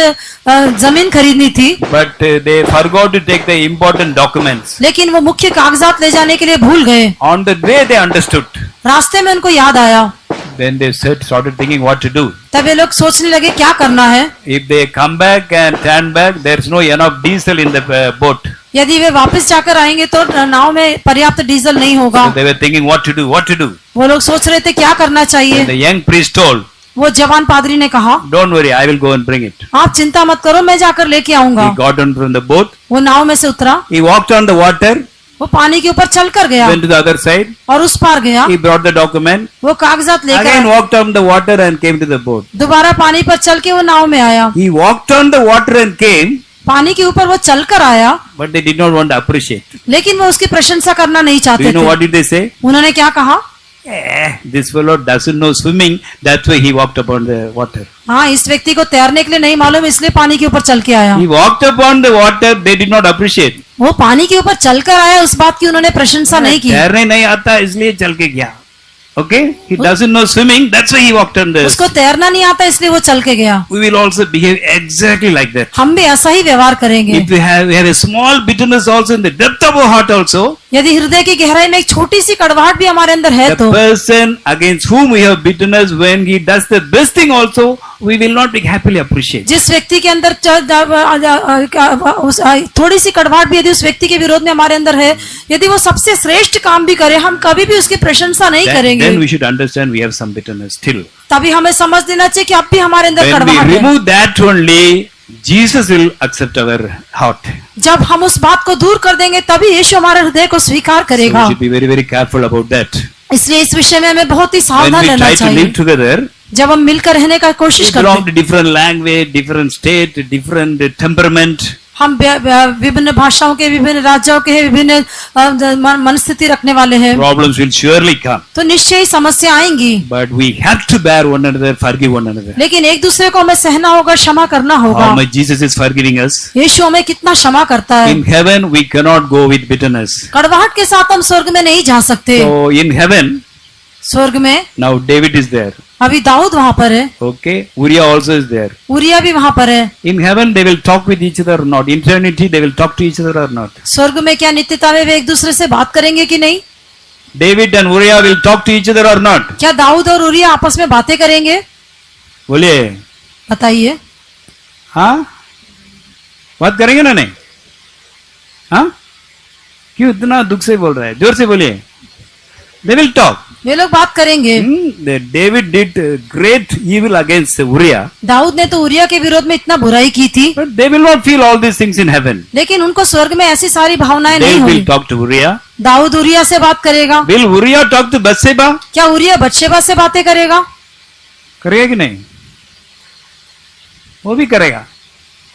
जमीन खरीदनी थी, But they forgot to take the important documents. लेकिन वो मुख्य कागजात ले जाने के लिए भूल गए। On the way they understood. रास्ते में उनको याद आया, Then they started thinking what to do. तब ये लोग सोचने लगे क्या करना है। If they come back and turn back, there's no enough diesel in the boat. यदि वे वापस जाकर आएंगे तो नाव में पर्याप्त डीजल नहीं होगा। So they were thinking what to do, what to do. वो लोग सोच रहे थे क्या करना चाहिए। And the young priest told, वो जवान पादरी ने कहा, don't worry, I will go and bring it. आप चिंता मत करो, मैं जाकर लेके आऊंगा। He got down from the boat. वो नाव में से उतरा, He walked on the water, वो पानी के ऊपर चल कर गया went to the other side. और उस पार गया। He brought the document. वो कागजात Again लेकर walked on the water and came to the boat. दोबारा पानी पर चल के वो नाव में आया। He walked on the water and came, पानी के ऊपर वो चल कर आया, but they did not want to appreciate. लेकिन वो उसकी प्रशंसा करना नहीं Do चाहते you know थे। what did they say? उन्होंने क्या कहा? This fellow doesn't know swimming, that's why he walked upon the water. हाँ, इस व्यक्ति को तैरने के लिए नहीं मालूम, इसलिए पानी के ऊपर चल के आया। He walked upon the water, they did not appreciate. वो पानी के ऊपर चलकर आया, उस बात की उन्होंने प्रशंसा नहीं की। तैरने नहीं आता इसलिए चल के गया. Okay, he doesn't know swimming, that's why he walked on this. उसको तैरना नहीं आता, इसलिए वो चल के गया। We will also behave exactly like that. हम भी ऐसा ही व्यवहार करेंगे। If we have a small bitterness also in the depth of our heart also, यदि हृदय की गहराई में एक छोटी सी कड़वाहट भी हमारे अंदर है the तो person against whom we have bitterness, when he does the best thing also, we will not be happily appreciate. जिस व्यक्ति के अंदर थोड़ी सी कड़वाहट भी यदि उस व्यक्ति के विरोध में हमारे अंदर है, यदि वो सबसे श्रेष्ठ काम भी करे, हम कभी भी उसकी प्रशंसा नहीं करेंगे। Then we should understand we have some bitterness still. तभी हमें समझ लेना चाहिए कि अब भी हमारे अंदर When we कड़वाहट है। remove that only, Jesus will accept our heart. जब हम उस बात को दूर कर देंगे, तभी यीशु हमारे हृदय को स्वीकार So we करेगा। should be very, very careful about that. इसलिए इस विषय में हमें बहुत ही When सावधान we रहना try to चाहिए। live together, जब हम मिलकर रहने का we कोशिश करते belong हैं, to different language, different state, different temperament. हम विभिन्न भाषाओं के, विभिन्न राज्यों के, विभिन्न मनस्थिति रखने वाले हैं, Problems will surely come. तो निश्चय ही समस्या आएंगी। But we have to bear one another, forgive one another. लेकिन एक दूसरे को हमें सहना होगा, क्षमा करना होगा। How much Jesus is forgiving us. यीशु हमें कितना क्षमा करता है। In heaven, we cannot go with bitterness. कड़वाहट के साथ हम स्वर्ग में नहीं जा सकते। So in heaven, स्वर्ग में now David is there. अभी दाऊद वहाँ पर है, Okay, Uriah also is there. Urea भी वहाँ पर है। In heaven, they will talk with each other or not. In eternity, they will talk to each other or not. स्वर्ग में क्या नित्यता में वे एक दूसरे से बात करेंगे कि नहीं? David and Uriah will talk to each other or not. क्या दाऊद और उरिया आपस में बातें करेंगे? बोलिए, बताइए। हाँ, बात करेंगे ना नहीं? हाँ, क्यों इतना दुख से बोल रहा है? जोर से बोलिए। They will talk. वे लोग बात करेंगे। David did great evil against Uriah. Dawood ने तो उरिया के विरोध में इतना बुराई की थी, But they will not feel all these things in heaven. लेकिन उनको स्वर्ग में ऐसी सारी भावनाएं They नहीं will हुई। talk to Uriah. दाऊद उरिया से बात करेगा। Will Uriah talk to Bathsheba? क्या उरिया बत्शेबा से बातें करेगा? करेगा कि नहीं? वो भी करेगा.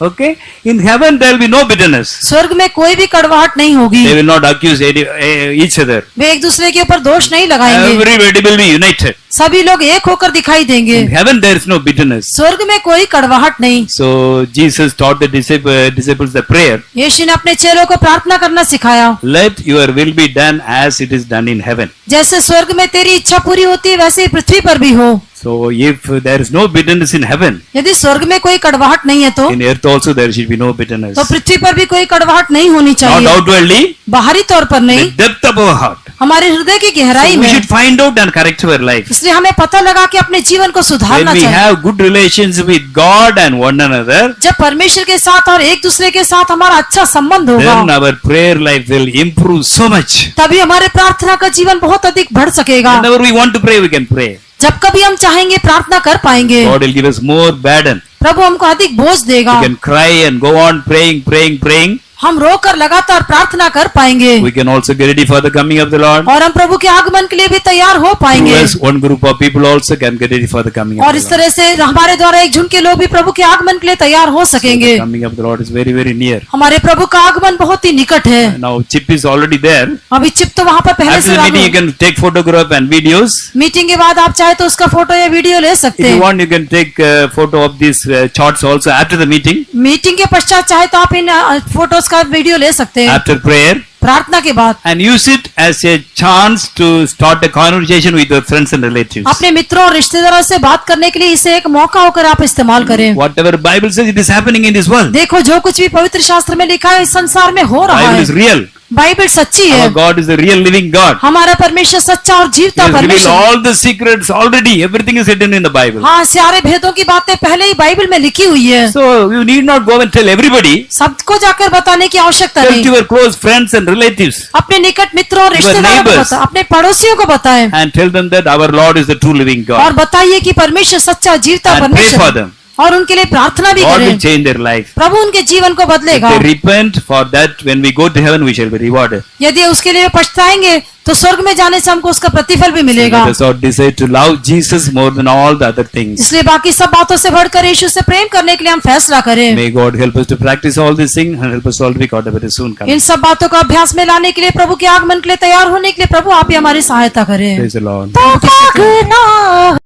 Okay? In heaven there will be no bitterness. स्वर्ग में कोई भी कड़वाहट नहीं होगी। They will not accuse each other. वे एक दूसरे के ऊपर दोष नहीं लगाएंगे। Everybody will be united. सभी लोग एक होकर दिखाई देंगे। In heaven there is no bitterness. स्वर्ग में कोई कड़वाहट नहीं। So Jesus taught the disciples the prayer. यीशु ने अपने चेलों को प्रार्थना करना सिखाया। Let your will be done as it is done in heaven. जैसे स्वर्ग में तेरी इच्छा पूरी होती है, वैसे ही पृथ्वी पर भी हो। So if there is no bitterness in heaven, यदि स्वर्ग में कोई कड़वाहट नहीं है तो in earth also there should be no bitterness. पृथ्वी पर भी कोई कड़वाहट नहीं होनी Not चाहिए। outwardly, बाहरी तौर पर the नहीं, depth of our heart. हमारे हृदय की गहराई So we में। should find out and correct our life. इसलिए हमें पता लगा कि अपने जीवन को When सुधारना we चाहिए। have good relations with God and one another, जब परमेश्वर के साथ और एक दूसरे के साथ हमारा अच्छा संबंध होगा, then our prayer life will improve so much. तभी हमारे प्रार्थना का जीवन बहुत अधिक बढ़ सकेगा। Whenever we want to pray, we can pray. जब कभी हम चाहेंगे प्रार्थना कर पाएंगे। God will give us more burden. प्रभु हमको अधिक बोझ देगा। We can cry and go on praying. हम रोकर लगातार प्रार्थना कर पाएंगे We can also get ready for the coming of the Lord. और हम प्रभु के आगमन के लिए भी तैयार हो पाएंगे। Yes, one group of people also can get ready for the coming of और the इस Lord. तरह से हमारे द्वारा एक झुंड के लोग भी प्रभु के आगमन के लिए तैयार हो सकेंगे। The coming of the Lord is very, very near. हमारे प्रभु का आगमन बहुत ही निकट है। Now Chip is already there. अभी चिप तो वहाँ पर पहले After से the meeting, you लागू। can take photograph and videos. Meeting के बाद आप चाहे तो उसका फोटो या वीडियो ले सकते If you हैं। want, you can take photo of these charts also after the meeting. Meeting के पश्चात चाहे तो आप इन फोटोज का वीडियो ले सकते हैं After prayer, प्रार्थना के बाद। and use it as a chance to start a conversation with your friends and relatives. अपने मित्रों और रिश्तेदारों से बात करने के लिए इसे एक मौका होकर आप इस्तेमाल करें। Whatever Bible says, it is happening in this world. देखो जो कुछ भी पवित्र शास्त्र में लिखा है इस संसार में हो रहा Bible is है। real. बाइबल सच्ची है। Our God is the real living God. हमारा परमेश्वर सच्चा और He जीवता has revealed परमेश्वर। all the secrets already. Everything is written in the Bible. हाँ, सारे भेदों की बातें पहले ही बाइबल में लिखी हुई है। So you need not go and tell everybody. सबको जाकर बताने की आवश्यकता Tell नहीं। to your close friends and relatives अपने निकट मित्रों और रिश्तेदारों को neighbors. बताएं, अपने पड़ोसियों को बताएं and tell them that our Lord is the true living और God. बताइए कि परमेश्वर सच्चा जीवता And pray for परमेश्वर them. और उनके लिए प्रार्थना भी God will करें, change their life. प्रभु उनके जीवन को If बदलेगा। they repent, for that when we go to heaven we shall be rewarded. यदि उसके लिए वे पछताएंगे तो स्वर्ग में जाने से हमको उसका प्रतिफल भी So मिलेगा। let us all decide to love Jesus more than all the other things. इसलिए बाकी सब बातों से बढ़कर यीशु से प्रेम करने के लिए हम फैसला करें। May God help us to practice all these things and help us all to be caught up very soon. इन सब बातों का अभ्यास में लाने के लिए, प्रभु के आगमन के लिए तैयार होने के लिए प्रभु आप ही हमारी सहायता करें। Praise the Lord. तो भागना